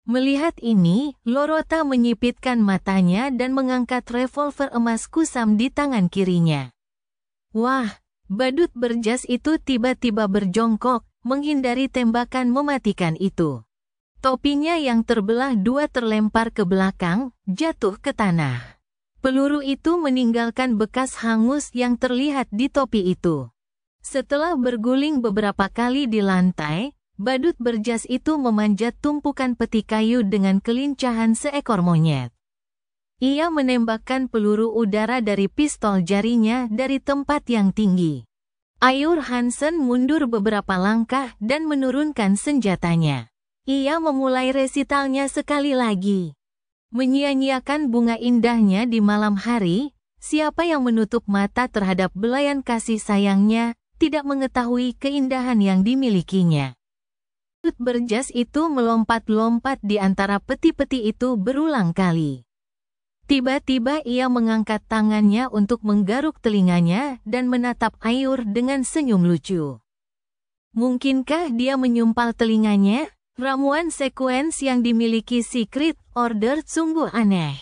Melihat ini, Lorota menyipitkan matanya dan mengangkat revolver emas kusam di tangan kirinya. Wah, badut berjas itu tiba-tiba berjongkok, menghindari tembakan mematikan itu. Topinya yang terbelah dua terlempar ke belakang, jatuh ke tanah. Peluru itu meninggalkan bekas hangus yang terlihat di topi itu. Setelah berguling beberapa kali di lantai, badut berjas itu memanjat tumpukan peti kayu dengan kelincahan seekor monyet. Ia menembakkan peluru udara dari pistol jarinya dari tempat yang tinggi. Ayur Hansen mundur beberapa langkah dan menurunkan senjatanya. Ia memulai resitalnya sekali lagi. Menyia-nyiakan bunga indahnya di malam hari, siapa yang menutup mata terhadap belayan kasih sayangnya, tidak mengetahui keindahan yang dimilikinya. Badut berjas itu melompat-lompat di antara peti-peti itu berulang kali. Tiba-tiba ia mengangkat tangannya untuk menggaruk telinganya dan menatap Ayur dengan senyum lucu. Mungkinkah dia menyumpal telinganya? Ramuan sekuens yang dimiliki Secret Order sungguh aneh.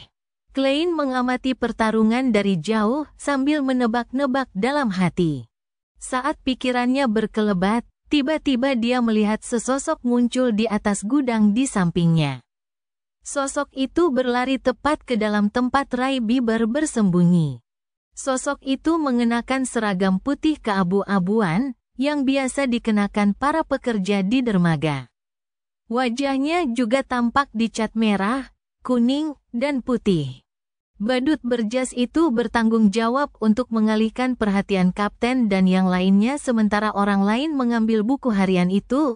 Klein mengamati pertarungan dari jauh sambil menebak-nebak dalam hati. Saat pikirannya berkelebat, tiba-tiba dia melihat sesosok muncul di atas gudang di sampingnya. Sosok itu berlari tepat ke dalam tempat Ray Bieber bersembunyi. Sosok itu mengenakan seragam putih keabu-abuan yang biasa dikenakan para pekerja di dermaga. Wajahnya juga tampak dicat merah, kuning, dan putih. Badut berjas itu bertanggung jawab untuk mengalihkan perhatian kapten dan yang lainnya sementara orang lain mengambil buku harian itu.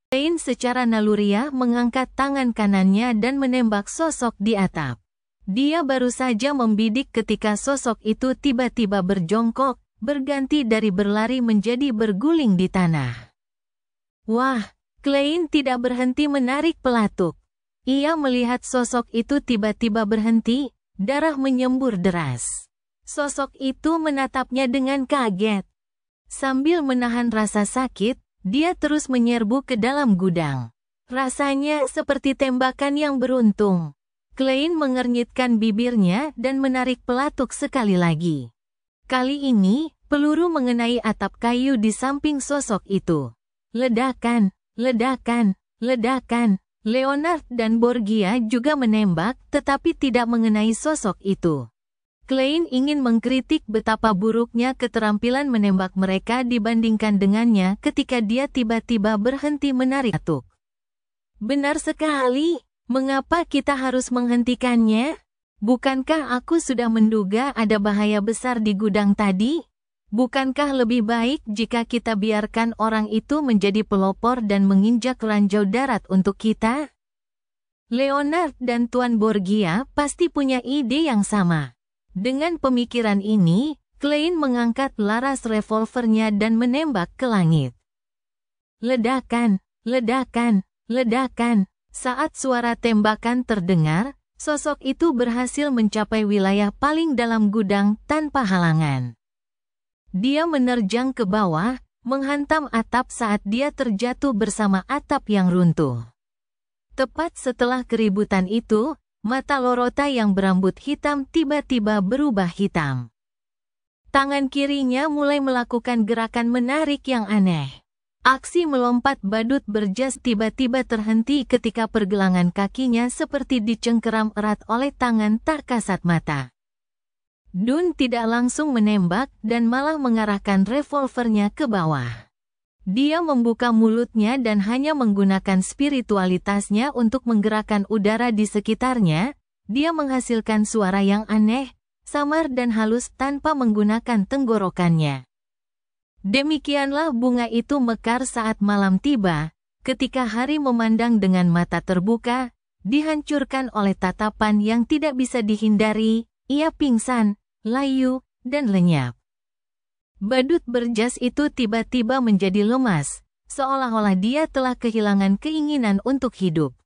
Klein secara naluriah mengangkat tangan kanannya dan menembak sosok di atap. Dia baru saja membidik ketika sosok itu tiba-tiba berjongkok, berganti dari berlari menjadi berguling di tanah. Wah, Klein tidak berhenti menarik pelatuk. Ia melihat sosok itu tiba-tiba berhenti. Darah menyembur deras. Sosok itu menatapnya dengan kaget. Sambil menahan rasa sakit, dia terus menyerbu ke dalam gudang. Rasanya seperti tembakan yang beruntung. Klein mengernyitkan bibirnya dan menarik pelatuk sekali lagi. Kali ini, peluru mengenai atap kayu di samping sosok itu. Ledakan, ledakan, ledakan. Leonard dan Borgia juga menembak, tetapi tidak mengenai sosok itu. Klein ingin mengkritik betapa buruknya keterampilan menembak mereka dibandingkan dengannya ketika dia tiba-tiba berhenti menarik pelatuk. Benar sekali, mengapa kita harus menghentikannya? Bukankah aku sudah menduga ada bahaya besar di gudang tadi? Bukankah lebih baik jika kita biarkan orang itu menjadi pelopor dan menginjak ranjau darat untuk kita? Leonard dan Tuan Borgia pasti punya ide yang sama. Dengan pemikiran ini, Klein mengangkat laras revolvernya dan menembak ke langit. Ledakan, ledakan, ledakan. Saat suara tembakan terdengar, sosok itu berhasil mencapai wilayah paling dalam gudang tanpa halangan. Dia menerjang ke bawah, menghantam atap saat dia terjatuh bersama atap yang runtuh. Tepat setelah keributan itu, mata Lorota yang berambut hitam tiba-tiba berubah hitam. Tangan kirinya mulai melakukan gerakan menarik yang aneh. Aksi melompat badut berjas tiba-tiba terhenti ketika pergelangan kakinya seperti dicengkeram erat oleh tangan tak kasat mata. Dun tidak langsung menembak dan malah mengarahkan revolvernya ke bawah. Dia membuka mulutnya dan hanya menggunakan spiritualitasnya untuk menggerakkan udara di sekitarnya. Dia menghasilkan suara yang aneh, samar dan halus tanpa menggunakan tenggorokannya. Demikianlah bunga itu mekar saat malam tiba, ketika hari memandang dengan mata terbuka, dihancurkan oleh tatapan yang tidak bisa dihindari, ia pingsan, layu, dan lenyap. Badut berjas itu tiba-tiba menjadi lemas, seolah-olah dia telah kehilangan keinginan untuk hidup.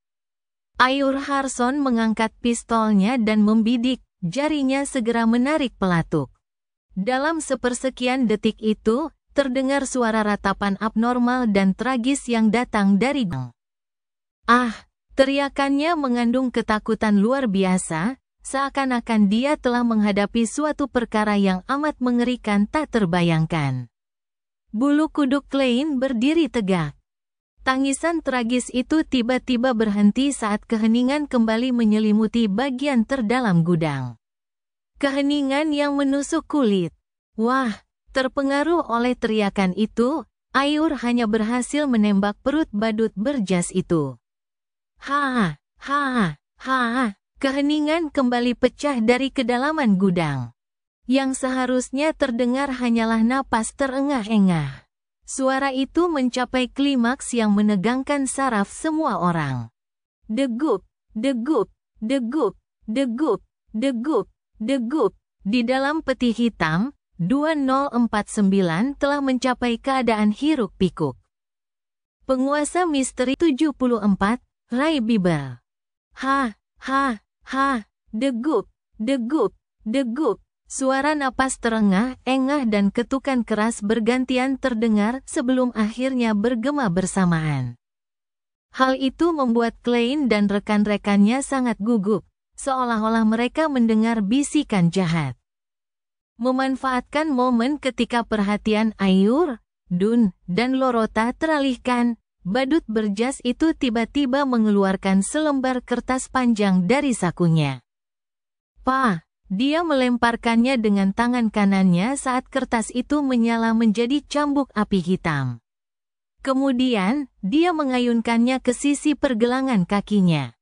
Ayur Harson mengangkat pistolnya dan membidik, jarinya segera menarik pelatuk. Dalam sepersekian detik itu, terdengar suara ratapan abnormal dan tragis yang datang dari gang. Ah, teriakannya mengandung ketakutan luar biasa, seakan-akan dia telah menghadapi suatu perkara yang amat mengerikan tak terbayangkan. Bulu kuduk Klein berdiri tegak. Tangisan tragis itu tiba-tiba berhenti saat keheningan kembali menyelimuti bagian terdalam gudang. Keheningan yang menusuk kulit. Wah, terpengaruh oleh teriakan itu, Ayur hanya berhasil menembak perut badut berjas itu. Ha, ha, ha. Keheningan kembali pecah dari kedalaman gudang. Yang seharusnya terdengar hanyalah napas terengah-engah. Suara itu mencapai klimaks yang menegangkan saraf semua orang. Degup, degup, degup, degup, degup, degup. Di dalam peti hitam, 2049 telah mencapai keadaan hiruk-pikuk. Penguasa misteri 74, Ray Bieber. Ha, ha. Ha, degup, degup, degup. Suara napas terengah-engah dan ketukan keras bergantian terdengar sebelum akhirnya bergema bersamaan. Hal itu membuat Klein dan rekan-rekannya sangat gugup, seolah-olah mereka mendengar bisikan jahat. Memanfaatkan momen ketika perhatian Ayur, Dun, dan Lorota teralihkan, badut berjas itu tiba-tiba mengeluarkan selembar kertas panjang dari sakunya. "Pak!" Dia melemparkannya dengan tangan kanannya saat kertas itu menyala menjadi cambuk api hitam. Kemudian, dia mengayunkannya ke sisi pergelangan kakinya.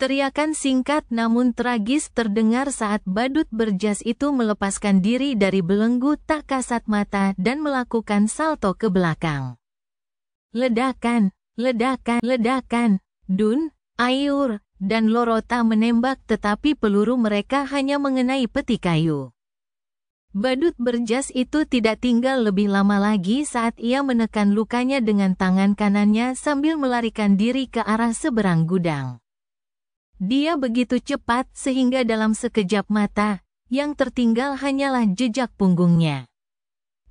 Teriakan singkat namun tragis terdengar saat badut berjas itu melepaskan diri dari belenggu tak kasat mata dan melakukan salto ke belakang. Ledakan, ledakan, ledakan. Dun, Ayur, dan Lorota menembak tetapi peluru mereka hanya mengenai peti kayu. Badut berjas itu tidak tinggal lebih lama lagi saat ia menekan lukanya dengan tangan kanannya sambil melarikan diri ke arah seberang gudang. Dia begitu cepat sehingga dalam sekejap mata, yang tertinggal hanyalah jejak punggungnya.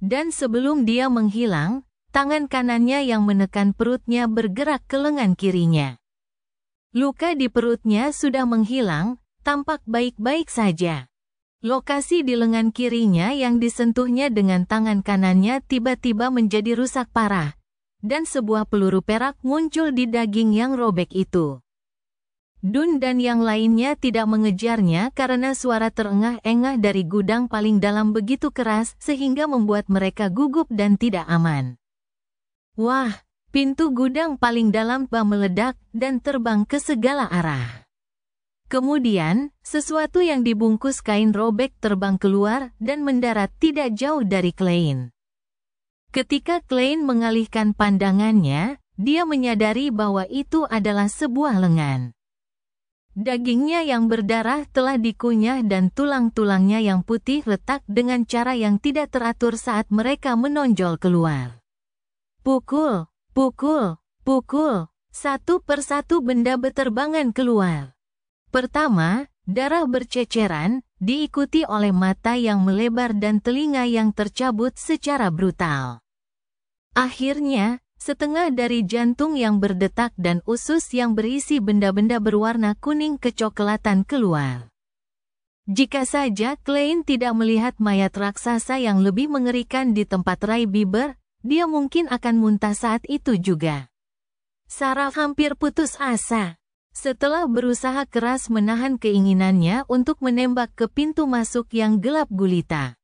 Dan sebelum dia menghilang, tangan kanannya yang menekan perutnya bergerak ke lengan kirinya. Luka di perutnya sudah menghilang, tampak baik-baik saja. Lokasi di lengan kirinya yang disentuhnya dengan tangan kanannya tiba-tiba menjadi rusak parah, dan sebuah peluru perak muncul di daging yang robek itu. Dun dan yang lainnya tidak mengejarnya karena suara terengah-engah dari gudang paling dalam begitu keras sehingga membuat mereka gugup dan tidak aman. Wah! Pintu gudang paling dalam meledak dan terbang ke segala arah. Kemudian, sesuatu yang dibungkus kain robek terbang keluar dan mendarat tidak jauh dari Klein. Ketika Klein mengalihkan pandangannya, dia menyadari bahwa itu adalah sebuah lengan. Dagingnya yang berdarah telah dikunyah dan tulang-tulangnya yang putih retak dengan cara yang tidak teratur saat mereka menonjol keluar. Pukul! Pukul, pukul, satu persatu benda berterbangan keluar. Pertama, darah berceceran, diikuti oleh mata yang melebar dan telinga yang tercabut secara brutal. Akhirnya, setengah dari jantung yang berdetak dan usus yang berisi benda-benda berwarna kuning kecoklatan keluar. Jika saja Klein tidak melihat mayat raksasa yang lebih mengerikan di tempat Ray Bieber, dia mungkin akan muntah saat itu juga. Sarah hampir putus asa. Setelah berusaha keras menahan keinginannya untuk menembak ke pintu masuk yang gelap gulita.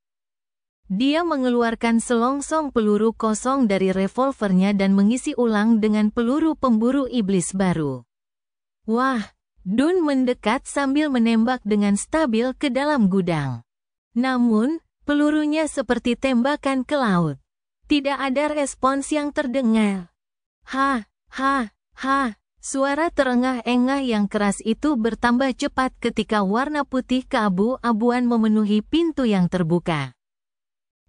Dia mengeluarkan selongsong peluru kosong dari revolvernya dan mengisi ulang dengan peluru pemburu iblis baru. Wah! Dun mendekat sambil menembak dengan stabil ke dalam gudang. Namun, pelurunya seperti tembakan ke laut. Tidak ada respons yang terdengar. Ha, ha, ha. Suara terengah-engah yang keras itu bertambah cepat ketika warna putih keabu-abuan memenuhi pintu yang terbuka.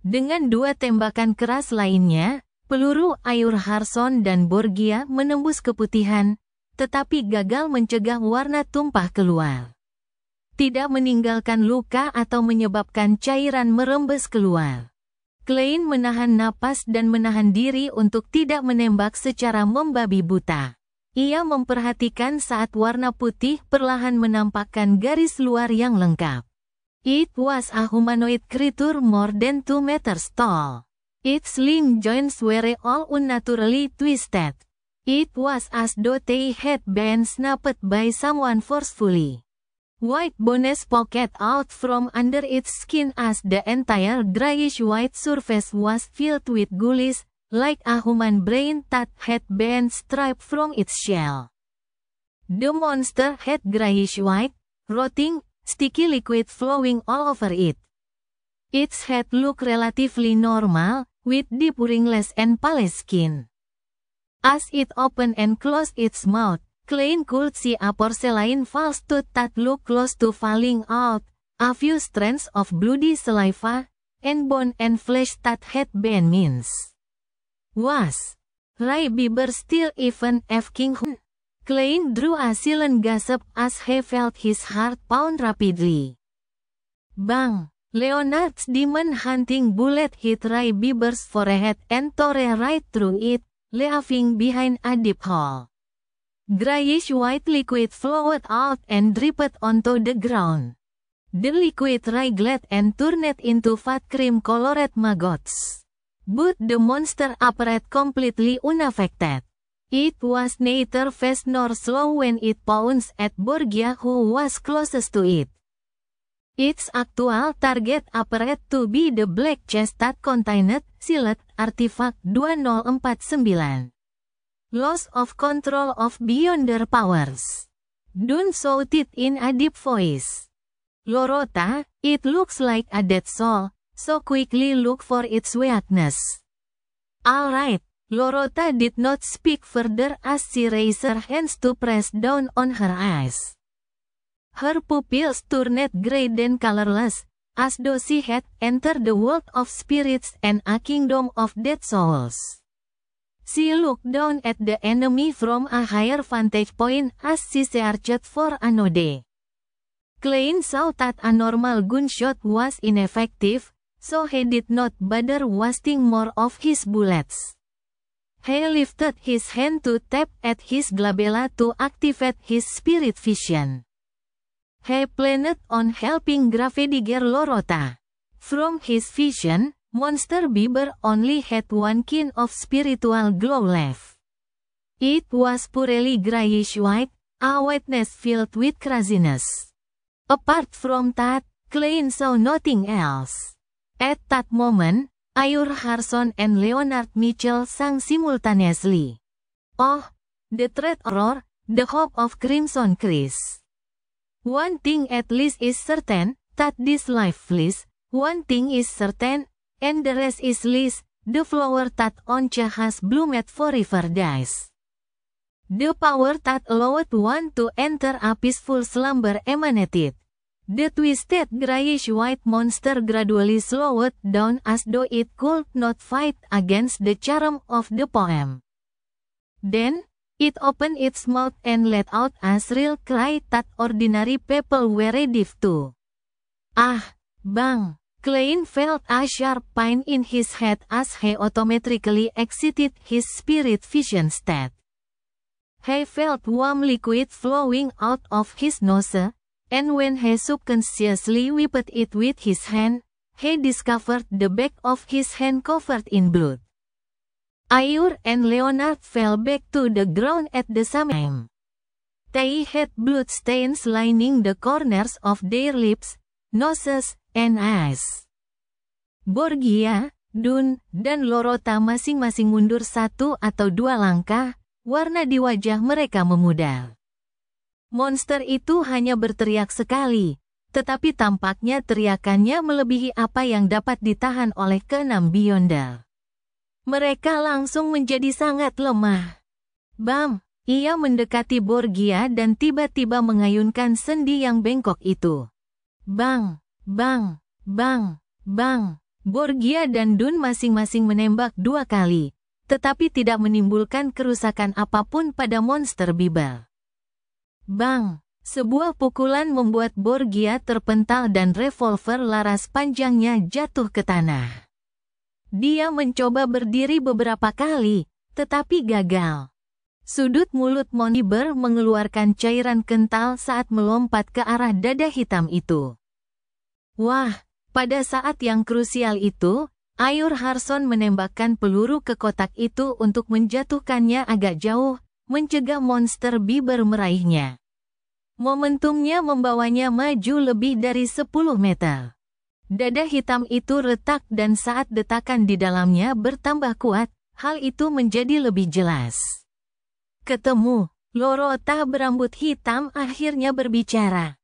Dengan dua tembakan keras lainnya, peluru Ayur Harson dan Borgia menembus keputihan, tetapi gagal mencegah warna tumpah keluar. Tidak meninggalkan luka atau menyebabkan cairan merembes keluar. Klein menahan napas dan menahan diri untuk tidak menembak secara membabi buta. Ia memperhatikan saat warna putih perlahan menampakkan garis luar yang lengkap. It was a humanoid creature more than 2 meters tall. Its limb joints were all unnaturally twisted. It was as though they had been snapped by someone forcefully. White bones poked out from under its skin as the entire grayish-white surface was filled with gullies, like a human brain that had been stripped from its shell. The monster had grayish-white, rotting, sticky liquid flowing all over it. Its head looked relatively normal, with deep ringlets and pale skin. As it opened and closed its mouth, Klein could see a porcelain false tooth that looked close to falling out, a few strands of bloody saliva, and bone and flesh that had been minced. Was Ray Bieber still even asking who? Klein drew a silent gasp as he felt his heart pound rapidly. Bang! Leonard's demon-hunting bullet hit Ray Bieber's forehead and tore right through it, leaving behind a deep hole. Grayish-white liquid flowed out and dripped onto the ground. The liquid wriggled and turned into fat cream-colored maggots. But the monster appeared completely unaffected. It was neither fast nor slow when it pounced at Borgia who was closest to it. Its actual target appeared to be the black chest that contained sealed artifact 2049. Loss of control of Beyonder powers. Dune shouted in a deep voice. Lorota, it looks like a dead soul, so quickly look for its weakness. Alright, Lorota did not speak further as she raised her hands to press down on her eyes. Her pupils turned gray then colorless, as though she had entered the world of spirits and a kingdom of dead souls. She looked down at the enemy from a higher vantage point as she searched for a node. Klein saw that a normal gunshot was ineffective, so he did not bother wasting more of his bullets. He lifted his hand to tap at his glabella to activate his spirit vision. He planned on helping Gravediger Lorota. From his vision, Monster Bieber only had one kind of spiritual glow left. It was purely grayish-white, a whiteness filled with craziness. Apart from that, Klein saw nothing else. At that moment, Ayur Harson and Leonard Mitchell sang simultaneously. Oh, the threat roar, the hope of Crimson Chris. One thing at least is certain, that this life flees. One thing is certain, and the rest is least, the flower that once has bloomed forever dies. The power that allowed one to enter a peaceful slumber emanated. The twisted grayish-white monster gradually slowed down as though it could not fight against the charm of the poem. Then, it opened its mouth and let out a shrill cry that ordinary people were deaf to. Ah, bang! Klein felt a sharp pain in his head as he automatically exited his spirit vision state. He felt warm liquid flowing out of his nose, and when he subconsciously wiped it with his hand, he discovered the back of his hand covered in blood. Ayur and Leonard fell back to the ground at the same time. They had blood stains lining the corners of their lips, noses, and eyes. Borgia, Dune, dan Lorota masing-masing mundur 1 atau 2 langkah, warna di wajah mereka memudar. Monster itu hanya berteriak sekali, tetapi tampaknya teriakannya melebihi apa yang dapat ditahan oleh keenam Beyonder. Mereka langsung menjadi sangat lemah. Bam! Ia mendekati Borgia dan tiba-tiba mengayunkan sendi yang bengkok itu. Bang! Bang! Bang! Bang! Borgia dan Dune masing-masing menembak 2 kali, tetapi tidak menimbulkan kerusakan apapun pada monster Bieber. Bang! Sebuah pukulan membuat Borgia terpental dan revolver laras panjangnya jatuh ke tanah. Dia mencoba berdiri beberapa kali, tetapi gagal. Sudut mulut Bieber mengeluarkan cairan kental saat melompat ke arah dada hitam itu. Wah, pada saat yang krusial itu, Ayur Harson menembakkan peluru ke kotak itu untuk menjatuhkannya agak jauh, mencegah monster Bieber meraihnya. Momentumnya membawanya maju lebih dari 10 meter. Dada hitam itu retak dan saat detakan di dalamnya bertambah kuat, hal itu menjadi lebih jelas. Ketemu, Lorota berambut hitam akhirnya berbicara.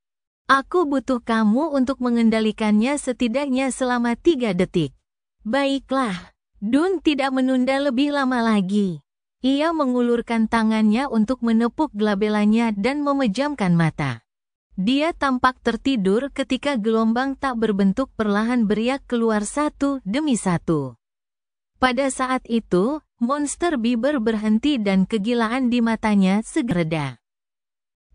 Aku butuh kamu untuk mengendalikannya setidaknya selama 3 detik. Baiklah, Dune tidak menunda lebih lama lagi. Ia mengulurkan tangannya untuk menepuk glabelanya dan memejamkan mata. Dia tampak tertidur ketika gelombang tak berbentuk perlahan beriak keluar 1 demi 1. Pada saat itu, monster Bieber berhenti dan kegilaan di matanya segera reda.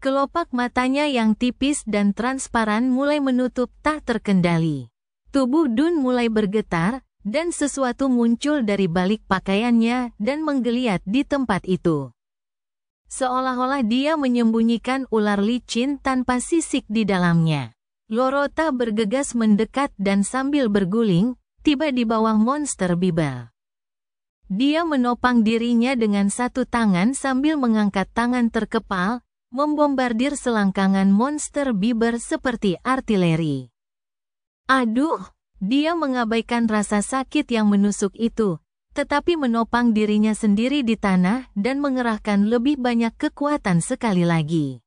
Kelopak matanya yang tipis dan transparan mulai menutup tak terkendali. Tubuh Dune mulai bergetar, dan sesuatu muncul dari balik pakaiannya dan menggeliat di tempat itu. Seolah-olah dia menyembunyikan ular licin tanpa sisik di dalamnya. Lorota bergegas mendekat dan sambil berguling, tiba di bawah monster Bieber. Dia menopang dirinya dengan satu tangan sambil mengangkat tangan terkepal, membombardir selangkangan monster Bieber seperti artileri. Aduh, dia mengabaikan rasa sakit yang menusuk itu, tetapi menopang dirinya sendiri di tanah dan mengerahkan lebih banyak kekuatan sekali lagi.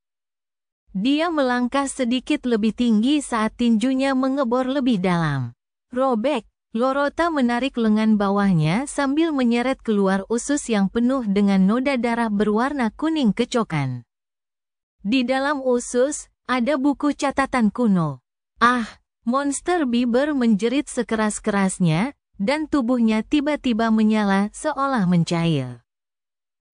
Dia melangkah sedikit lebih tinggi saat tinjunya mengebor lebih dalam. Robek. Lorota menarik lengan bawahnya sambil menyeret keluar usus yang penuh dengan noda darah berwarna kuning kecokan. Di dalam usus, ada buku catatan kuno. Ah, monster Bieber menjerit sekeras-kerasnya, dan tubuhnya tiba-tiba menyala seolah mencair.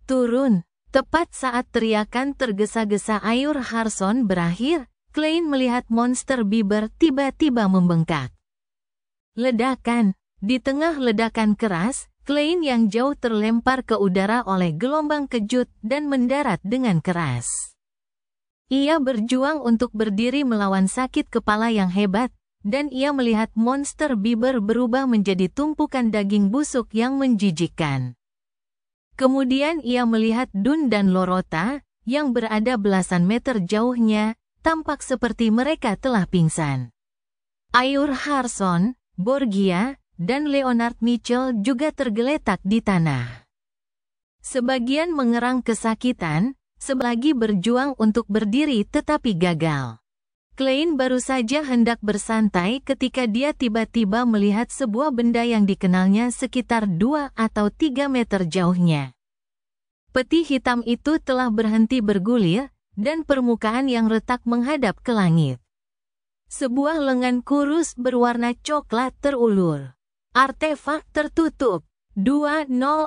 Turun, tepat saat teriakan tergesa-gesa Ayur Harson berakhir, Klein melihat monster Bieber tiba-tiba membengkak. Ledakan. Di tengah ledakan keras, Klein yang jauh terlempar ke udara oleh gelombang kejut dan mendarat dengan keras. Ia berjuang untuk berdiri melawan sakit kepala yang hebat, dan ia melihat monster Bieber berubah menjadi tumpukan daging busuk yang menjijikkan. Kemudian ia melihat Dun dan Lorota, yang berada belasan meter jauhnya, tampak seperti mereka telah pingsan. Ayur Harson, Borgia, dan Leonard Mitchell juga tergeletak di tanah. Sebagian mengerang kesakitan, sebagian berjuang untuk berdiri tetapi gagal. Klein baru saja hendak bersantai ketika dia tiba-tiba melihat sebuah benda yang dikenalnya sekitar 2 atau 3 meter jauhnya. Peti hitam itu telah berhenti bergulir, dan permukaan yang retak menghadap ke langit. Sebuah lengan kurus berwarna coklat terulur. Artefak tertutup. 2049.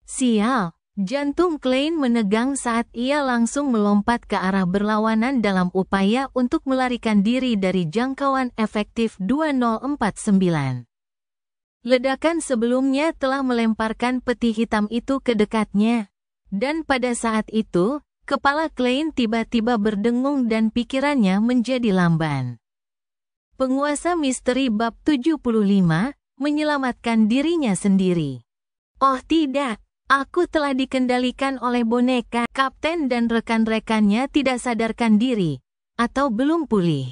Sial, jantung Klein menegang saat ia langsung melompat ke arah berlawanan dalam upaya untuk melarikan diri dari jangkauan efektif 2049. Ledakan sebelumnya telah melemparkan peti hitam itu ke dekatnya. Dan pada saat itu, kepala Klein tiba-tiba berdengung dan pikirannya menjadi lamban. Penguasa misteri bab 75, menyelamatkan dirinya sendiri. Oh tidak, aku telah dikendalikan oleh boneka. Kapten dan rekan-rekannya tidak sadarkan diri, atau belum pulih.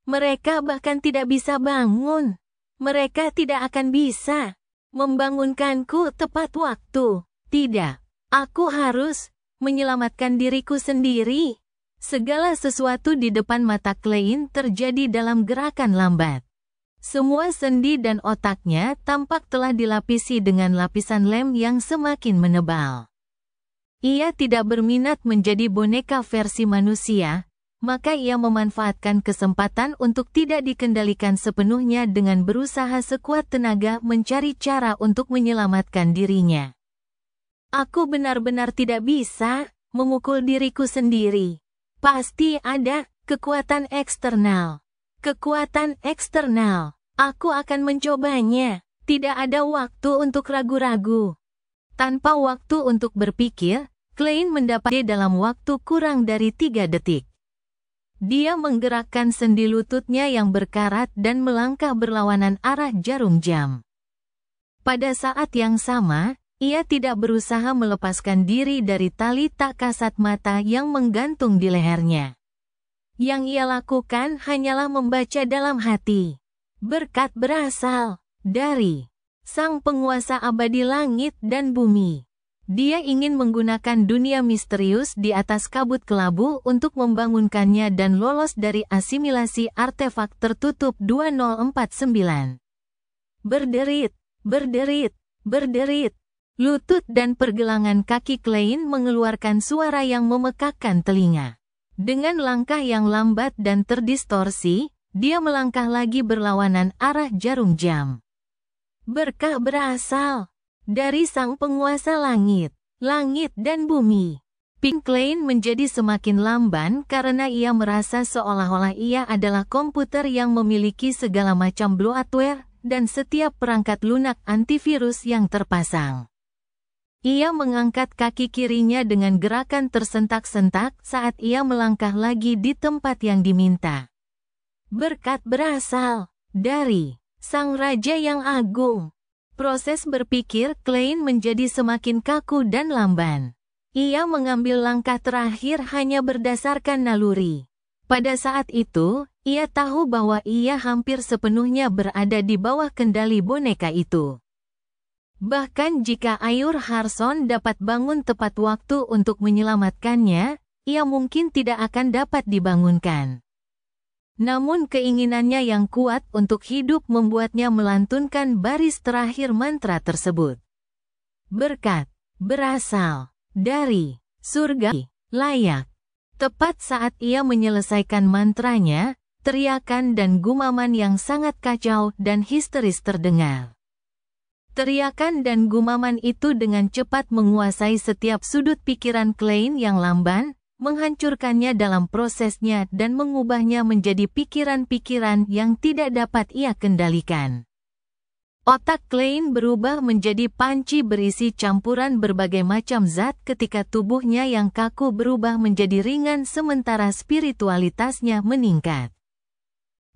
Mereka bahkan tidak bisa bangun. Mereka tidak akan bisa membangunkanku tepat waktu. Tidak, aku harus menyelamatkan diriku sendiri. Segala sesuatu di depan mata Klein terjadi dalam gerakan lambat. Semua sendi dan otaknya tampak telah dilapisi dengan lapisan lem yang semakin menebal. Ia tidak berminat menjadi boneka versi manusia, maka ia memanfaatkan kesempatan untuk tidak dikendalikan sepenuhnya dengan berusaha sekuat tenaga mencari cara untuk menyelamatkan dirinya. Aku benar-benar tidak bisa memukul diriku sendiri. Pasti ada kekuatan eksternal. Kekuatan eksternal. Aku akan mencobanya. Tidak ada waktu untuk ragu-ragu. Tanpa waktu untuk berpikir, Klein mendapat dalam waktu kurang dari 3 detik. Dia menggerakkan sendi lututnya yang berkarat dan melangkah berlawanan arah jarum jam. Pada saat yang sama, ia tidak berusaha melepaskan diri dari tali tak kasat mata yang menggantung di lehernya. Yang ia lakukan hanyalah membaca dalam hati. Berkat berasal dari Sang Penguasa Abadi Langit dan Bumi. Dia ingin menggunakan dunia misterius di atas kabut kelabu untuk membangunkannya dan lolos dari asimilasi artefak tertutup 2049. Berderit, berderit, berderit. Lutut dan pergelangan kaki Klein mengeluarkan suara yang memekakkan telinga. Dengan langkah yang lambat dan terdistorsi, dia melangkah lagi berlawanan arah jarum jam. Berkah berasal dari Sang Penguasa Langit, Langit dan Bumi. Pink Klein menjadi semakin lamban karena ia merasa seolah-olah ia adalah komputer yang memiliki segala macam bloatware dan setiap perangkat lunak antivirus yang terpasang. Ia mengangkat kaki kirinya dengan gerakan tersentak-sentak saat ia melangkah lagi di tempat yang diminta. Berkat berasal dari Sang Raja yang Agung. Proses berpikir Klein menjadi semakin kaku dan lamban. Ia mengambil langkah terakhir hanya berdasarkan naluri. Pada saat itu, ia tahu bahwa ia hampir sepenuhnya berada di bawah kendali boneka itu. Bahkan jika Ayur Harson dapat bangun tepat waktu untuk menyelamatkannya, ia mungkin tidak akan dapat dibangunkan. Namun keinginannya yang kuat untuk hidup membuatnya melantunkan baris terakhir mantra tersebut. Berkat berasal dari surga layak. Tepat saat ia menyelesaikan mantranya, teriakan dan gumaman yang sangat kacau dan histeris terdengar. Teriakan dan gumaman itu dengan cepat menguasai setiap sudut pikiran Klein yang lamban, menghancurkannya dalam prosesnya dan mengubahnya menjadi pikiran-pikiran yang tidak dapat ia kendalikan. Otak Klein berubah menjadi panci berisi campuran berbagai macam zat ketika tubuhnya yang kaku berubah menjadi ringan sementara spiritualitasnya meningkat.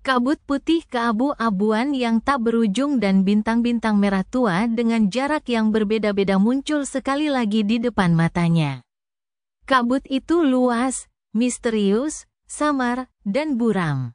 Kabut putih keabu-abuan yang tak berujung dan bintang-bintang merah tua dengan jarak yang berbeda-beda muncul sekali lagi di depan matanya. Kabut itu luas, misterius, samar, dan buram.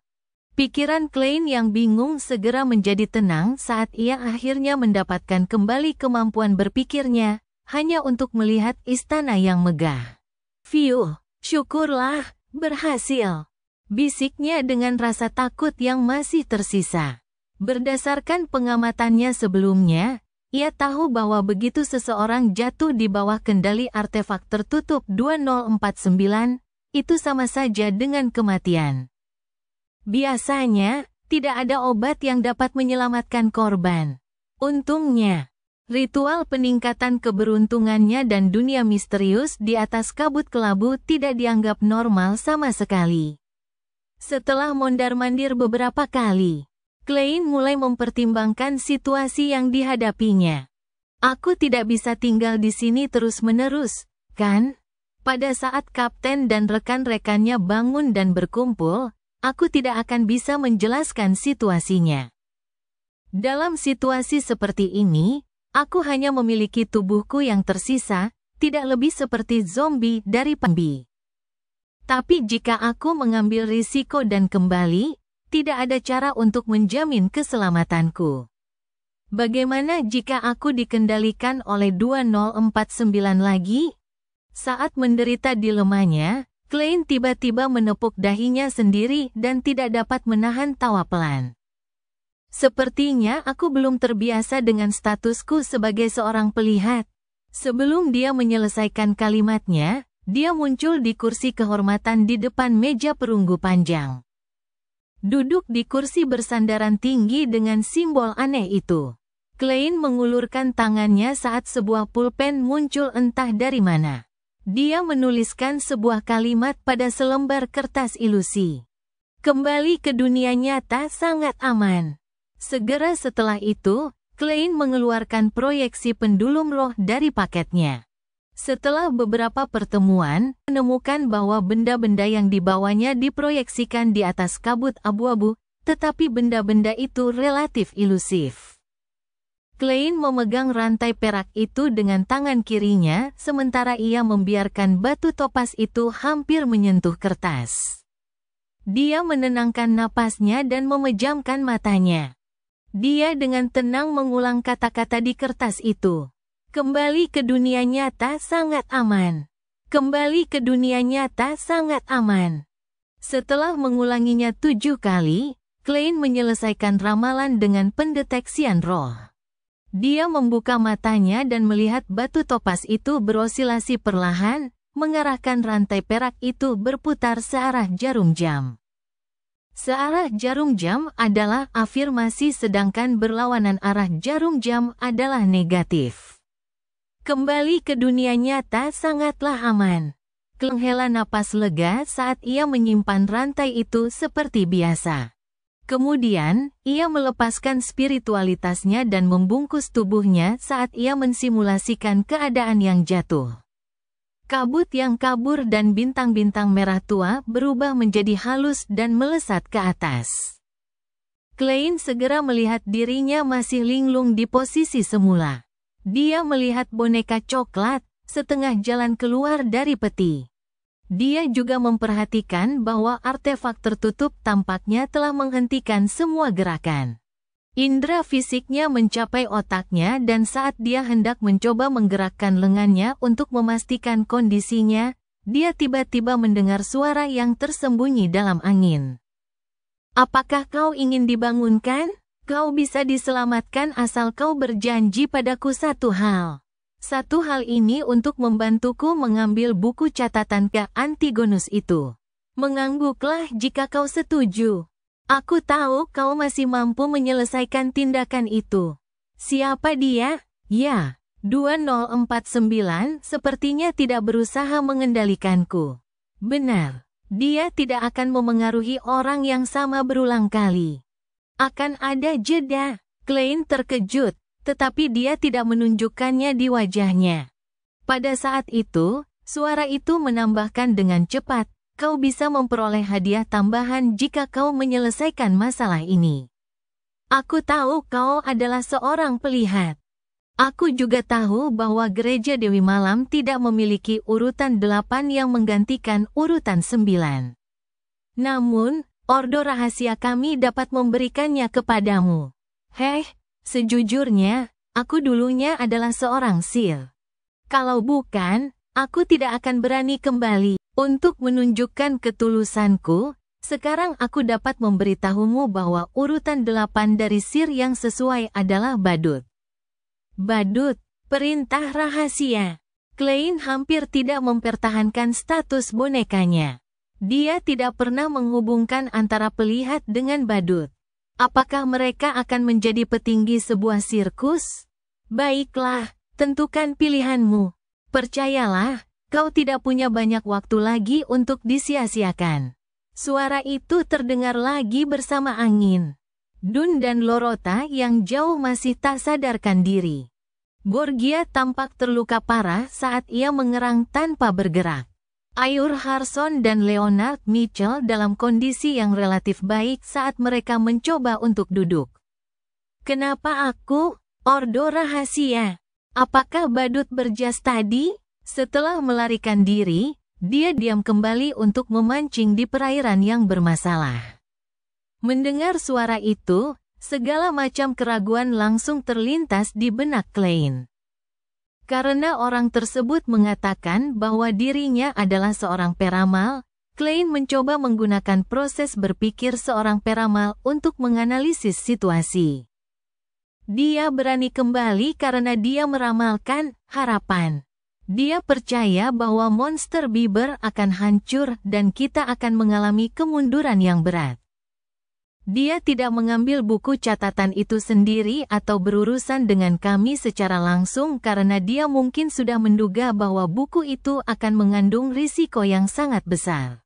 Pikiran Klein yang bingung segera menjadi tenang saat ia akhirnya mendapatkan kembali kemampuan berpikirnya, hanya untuk melihat istana yang megah. "Fiuh, syukurlah, berhasil," bisiknya dengan rasa takut yang masih tersisa. Berdasarkan pengamatannya sebelumnya, ia tahu bahwa begitu seseorang jatuh di bawah kendali artefak tertutup 2049, itu sama saja dengan kematian. Biasanya, tidak ada obat yang dapat menyelamatkan korban. Untungnya, ritual peningkatan keberuntungannya dan dunia misterius di atas kabut kelabu tidak dianggap normal sama sekali. Setelah mondar-mandir beberapa kali, Klein mulai mempertimbangkan situasi yang dihadapinya. "Aku tidak bisa tinggal di sini terus-menerus, kan? Pada saat kapten dan rekan-rekannya bangun dan berkumpul, aku tidak akan bisa menjelaskan situasinya. Dalam situasi seperti ini, aku hanya memiliki tubuhku yang tersisa, tidak lebih seperti zombie dari zombie. Tapi jika aku mengambil risiko dan kembali, tidak ada cara untuk menjamin keselamatanku. Bagaimana jika aku dikendalikan oleh 2049 lagi?" Saat menderita dilemanya, Klein tiba-tiba menepuk dahinya sendiri dan tidak dapat menahan tawa pelan. "Sepertinya aku belum terbiasa dengan statusku sebagai seorang pelihat." Sebelum dia menyelesaikan kalimatnya, dia muncul di kursi kehormatan di depan meja perunggu panjang. Duduk di kursi bersandaran tinggi dengan simbol aneh itu, Klein mengulurkan tangannya saat sebuah pulpen muncul entah dari mana. Dia menuliskan sebuah kalimat pada selembar kertas ilusi. "Kembali ke dunia nyata sangat aman." Segera setelah itu, Klein mengeluarkan proyeksi pendulum roh dari paketnya. Setelah beberapa pertemuan, menemukan bahwa benda-benda yang dibawanya diproyeksikan di atas kabut abu-abu, tetapi benda-benda itu relatif ilusif. Klein memegang rantai perak itu dengan tangan kirinya, sementara ia membiarkan batu topas itu hampir menyentuh kertas. Dia menenangkan napasnya dan memejamkan matanya. Dia dengan tenang mengulang kata-kata di kertas itu. "Kembali ke dunia nyata sangat aman. Kembali ke dunia nyata sangat aman." Setelah mengulanginya 7 kali, Klein menyelesaikan ramalan dengan pendeteksian roh. Dia membuka matanya dan melihat batu topas itu berosilasi perlahan, mengarahkan rantai perak itu berputar searah jarum jam. Searah jarum jam adalah afirmasi sedangkan berlawanan arah jarum jam adalah negatif. "Kembali ke dunia nyata sangatlah aman." Klein menghela napas lega saat ia menyimpan rantai itu seperti biasa. Kemudian, ia melepaskan spiritualitasnya dan membungkus tubuhnya saat ia mensimulasikan keadaan yang jatuh. Kabut yang kabur dan bintang-bintang merah tua berubah menjadi halus dan melesat ke atas. Klein segera melihat dirinya masih linglung di posisi semula. Dia melihat boneka coklat setengah jalan keluar dari peti. Dia juga memperhatikan bahwa artefak tertutup tampaknya telah menghentikan semua gerakan. Indera fisiknya mencapai otaknya dan saat dia hendak mencoba menggerakkan lengannya untuk memastikan kondisinya, dia tiba-tiba mendengar suara yang tersembunyi dalam angin. Apakah kau ingin dibangunkan? Kau bisa diselamatkan asal kau berjanji padaku satu hal. Satu hal ini untuk membantuku mengambil buku catatan ke Antigonus itu. Mengangguklah jika kau setuju. Aku tahu kau masih mampu menyelesaikan tindakan itu. Siapa dia? Ya, 2049 sepertinya tidak berusaha mengendalikanku. Benar, dia tidak akan memengaruhi orang yang sama berulang kali. Akan ada jeda. Klein terkejut, tetapi dia tidak menunjukkannya di wajahnya. Pada saat itu, suara itu menambahkan dengan cepat, kau bisa memperoleh hadiah tambahan jika kau menyelesaikan masalah ini. Aku tahu kau adalah seorang pelihat. Aku juga tahu bahwa Gereja Dewi Malam tidak memiliki urutan 8 yang menggantikan urutan 9. Namun, Ordo rahasia kami dapat memberikannya kepadamu. Heh, sejujurnya, aku dulunya adalah seorang Sil. Kalau bukan, aku tidak akan berani kembali. Untuk menunjukkan ketulusanku, sekarang aku dapat memberitahumu bahwa urutan 8 dari Sir yang sesuai adalah Badut. Badut, perintah rahasia. Klein hampir tidak mempertahankan status bonekanya. Dia tidak pernah menghubungkan antara pelihat dengan badut. Apakah mereka akan menjadi petinggi sebuah sirkus? Baiklah, tentukan pilihanmu. Percayalah, kau tidak punya banyak waktu lagi untuk disia-siakan. Suara itu terdengar lagi bersama angin. Dun dan Lorota yang jauh masih tak sadarkan diri. Borgia tampak terluka parah saat ia mengerang tanpa bergerak. Ayur Harson dan Leonard Mitchell dalam kondisi yang relatif baik saat mereka mencoba untuk duduk. Kenapa aku? Ordo rahasia. Apakah badut berjas tadi? Setelah melarikan diri, dia diam kembali untuk memancing di perairan yang bermasalah. Mendengar suara itu, segala macam keraguan langsung terlintas di benak Klein. Karena orang tersebut mengatakan bahwa dirinya adalah seorang peramal, Klein mencoba menggunakan proses berpikir seorang peramal untuk menganalisis situasi. Dia berani kembali karena dia meramalkan harapan. Dia percaya bahwa monster Bieber akan hancur dan kita akan mengalami kemunduran yang berat. Dia tidak mengambil buku catatan itu sendiri atau berurusan dengan kami secara langsung karena dia mungkin sudah menduga bahwa buku itu akan mengandung risiko yang sangat besar.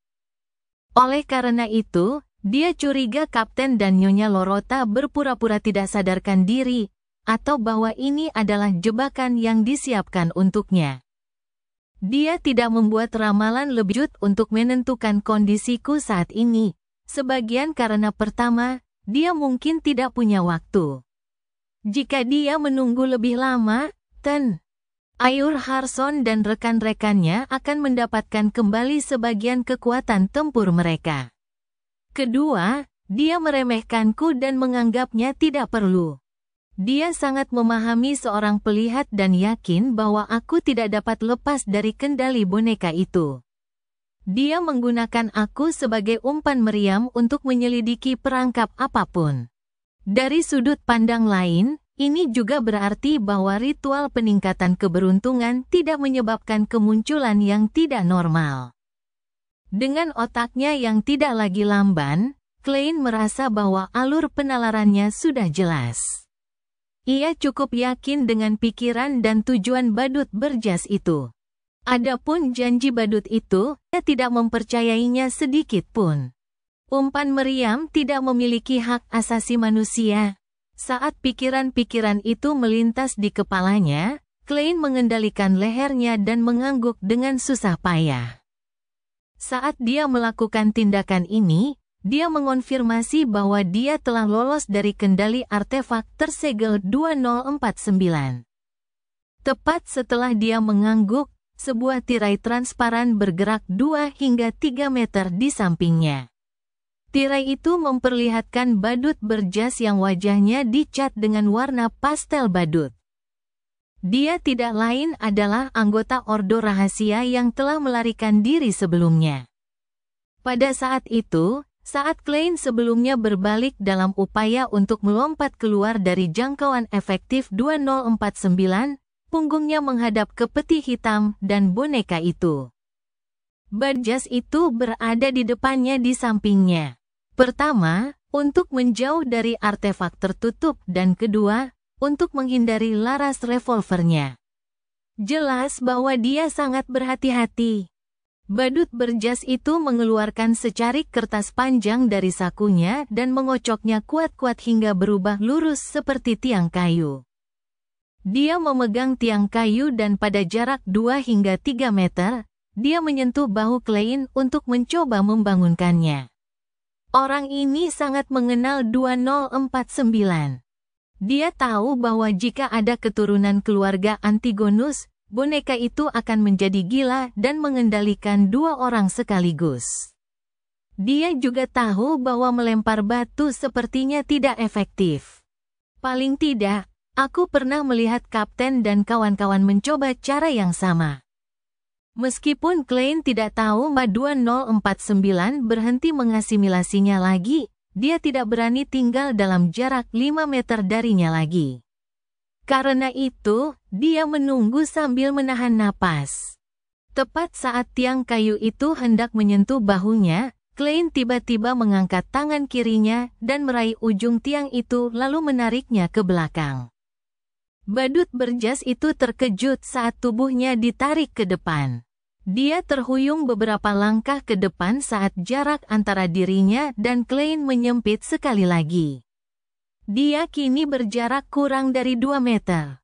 Oleh karena itu, dia curiga Kapten dan Nyonya Lorota berpura-pura tidak sadarkan diri, atau bahwa ini adalah jebakan yang disiapkan untuknya. Dia tidak membuat ramalan lebih lanjut untuk menentukan kondisiku saat ini, sebagian karena pertama, dia mungkin tidak punya waktu. Jika dia menunggu lebih lama, Ayur Harson dan rekan-rekannya akan mendapatkan kembali sebagian kekuatan tempur mereka. Kedua, dia meremehkanku dan menganggapnya tidak perlu. Dia sangat memahami seorang pelihat dan yakin bahwa aku tidak dapat lepas dari kendali boneka itu. Dia menggunakan aku sebagai umpan meriam untuk menyelidiki perangkap apapun. Dari sudut pandang lain, ini juga berarti bahwa ritual peningkatan keberuntungan tidak menyebabkan kemunculan yang tidak normal. Dengan otaknya yang tidak lagi lamban, Klein merasa bahwa alur penalarannya sudah jelas. Ia cukup yakin dengan pikiran dan tujuan badut berjas itu. Adapun janji badut itu, ia tidak mempercayainya sedikit pun. Umpan meriam tidak memiliki hak asasi manusia. Saat pikiran-pikiran itu melintas di kepalanya, Klein mengendalikan lehernya dan mengangguk dengan susah payah. Saat dia melakukan tindakan ini, dia mengonfirmasi bahwa dia telah lolos dari kendali artefak tersegel 2049. Tepat setelah dia mengangguk, sebuah tirai transparan bergerak 2 hingga 3 meter di sampingnya. Tirai itu memperlihatkan badut berjas yang wajahnya dicat dengan warna pastel badut. Dia tidak lain adalah anggota Ordo Rahasia yang telah melarikan diri sebelumnya. Pada saat itu, saat Klein sebelumnya berbalik dalam upaya untuk melompat keluar dari jangkauan efektif 2049, punggungnya menghadap ke peti hitam dan boneka itu. Berjas itu berada di depannya di sampingnya. Pertama, untuk menjauh dari artefak tertutup dan kedua, untuk menghindari laras revolvernya. Jelas bahwa dia sangat berhati-hati. Badut berjas itu mengeluarkan secarik kertas panjang dari sakunya dan mengocoknya kuat-kuat hingga berubah lurus seperti tiang kayu. Dia memegang tiang kayu dan pada jarak 2 hingga 3 meter, dia menyentuh bahu Klein untuk mencoba membangunkannya. Orang ini sangat mengenal 2049. Dia tahu bahwa jika ada keturunan keluarga Antigonus, boneka itu akan menjadi gila dan mengendalikan 2 orang sekaligus. Dia juga tahu bahwa melempar batu sepertinya tidak efektif. Paling tidak, aku pernah melihat Kapten dan kawan-kawan mencoba cara yang sama. Meskipun Klein tidak tahu bahwa 2049 berhenti mengasimilasinya lagi, dia tidak berani tinggal dalam jarak 5 meter darinya lagi. Karena itu, dia menunggu sambil menahan napas. Tepat saat tiang kayu itu hendak menyentuh bahunya, Klein tiba-tiba mengangkat tangan kirinya dan meraih ujung tiang itu lalu menariknya ke belakang. Badut berjas itu terkejut saat tubuhnya ditarik ke depan. Dia terhuyung beberapa langkah ke depan saat jarak antara dirinya dan Klein menyempit sekali lagi. Dia kini berjarak kurang dari 2 meter.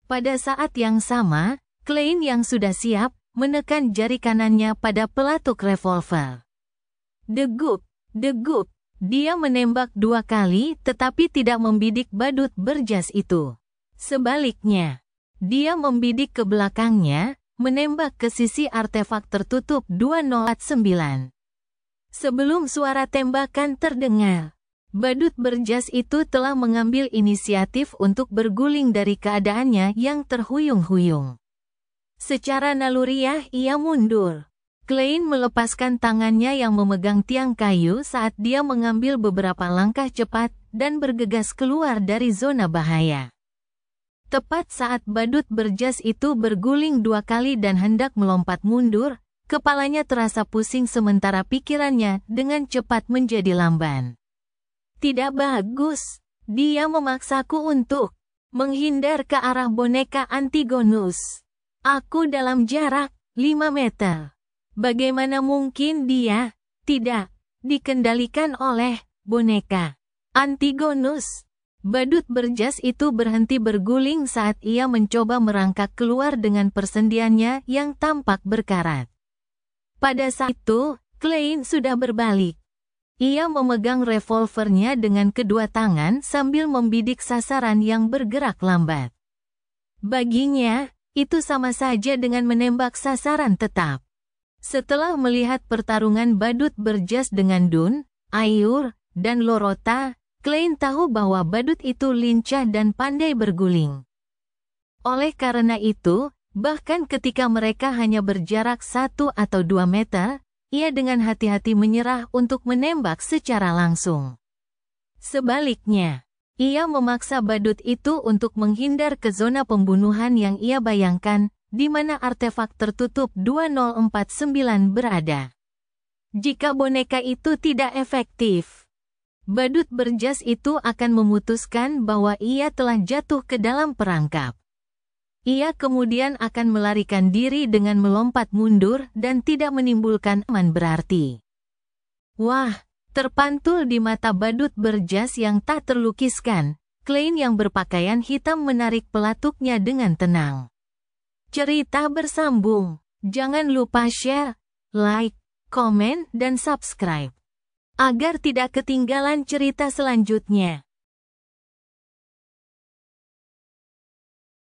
Pada saat yang sama, Klein yang sudah siap, menekan jari kanannya pada pelatuk revolver. Degup, degup, dia menembak 2 kali tetapi tidak membidik badut berjas itu. Sebaliknya, dia membidik ke belakangnya, menembak ke sisi artefak tertutup 209. Sebelum suara tembakan terdengar, badut berjas itu telah mengambil inisiatif untuk berguling dari keadaannya yang terhuyung-huyung. Secara naluriah ia mundur. Klein melepaskan tangannya yang memegang tiang kayu saat dia mengambil beberapa langkah cepat dan bergegas keluar dari zona bahaya. Tepat saat badut berjas itu berguling 2 kali dan hendak melompat mundur, kepalanya terasa pusing sementara pikirannya dengan cepat menjadi lamban. Tidak bagus, dia memaksaku untuk menghindar ke arah boneka Antigonus. Aku dalam jarak 5 meter. Bagaimana mungkin dia tidak dikendalikan oleh boneka Antigonus? Badut berjas itu berhenti berguling saat ia mencoba merangkak keluar dengan persendiannya yang tampak berkarat. Pada saat itu, Klein sudah berbalik. Ia memegang revolvernya dengan kedua tangan sambil membidik sasaran yang bergerak lambat. Baginya, itu sama saja dengan menembak sasaran tetap. Setelah melihat pertarungan badut berjas dengan Dun, Ayur, dan Lorota, Klein tahu bahwa badut itu lincah dan pandai berguling. Oleh karena itu, bahkan ketika mereka hanya berjarak 1 atau 2 meter, ia dengan hati-hati menyerah untuk menembak secara langsung. Sebaliknya, ia memaksa badut itu untuk menghindar ke zona pembunuhan yang ia bayangkan, di mana artefak tertutup 2049 berada. Jika boneka itu tidak efektif, badut berjas itu akan memutuskan bahwa ia telah jatuh ke dalam perangkap. Ia kemudian akan melarikan diri dengan melompat mundur dan tidak menimbulkan aman berarti. Wah, terpantul di mata badut berjas yang tak terlukiskan, Klein yang berpakaian hitam menarik pelatuknya dengan tenang. Cerita bersambung. Jangan lupa share, like, komen, dan subscribe. Agar tidak ketinggalan cerita selanjutnya.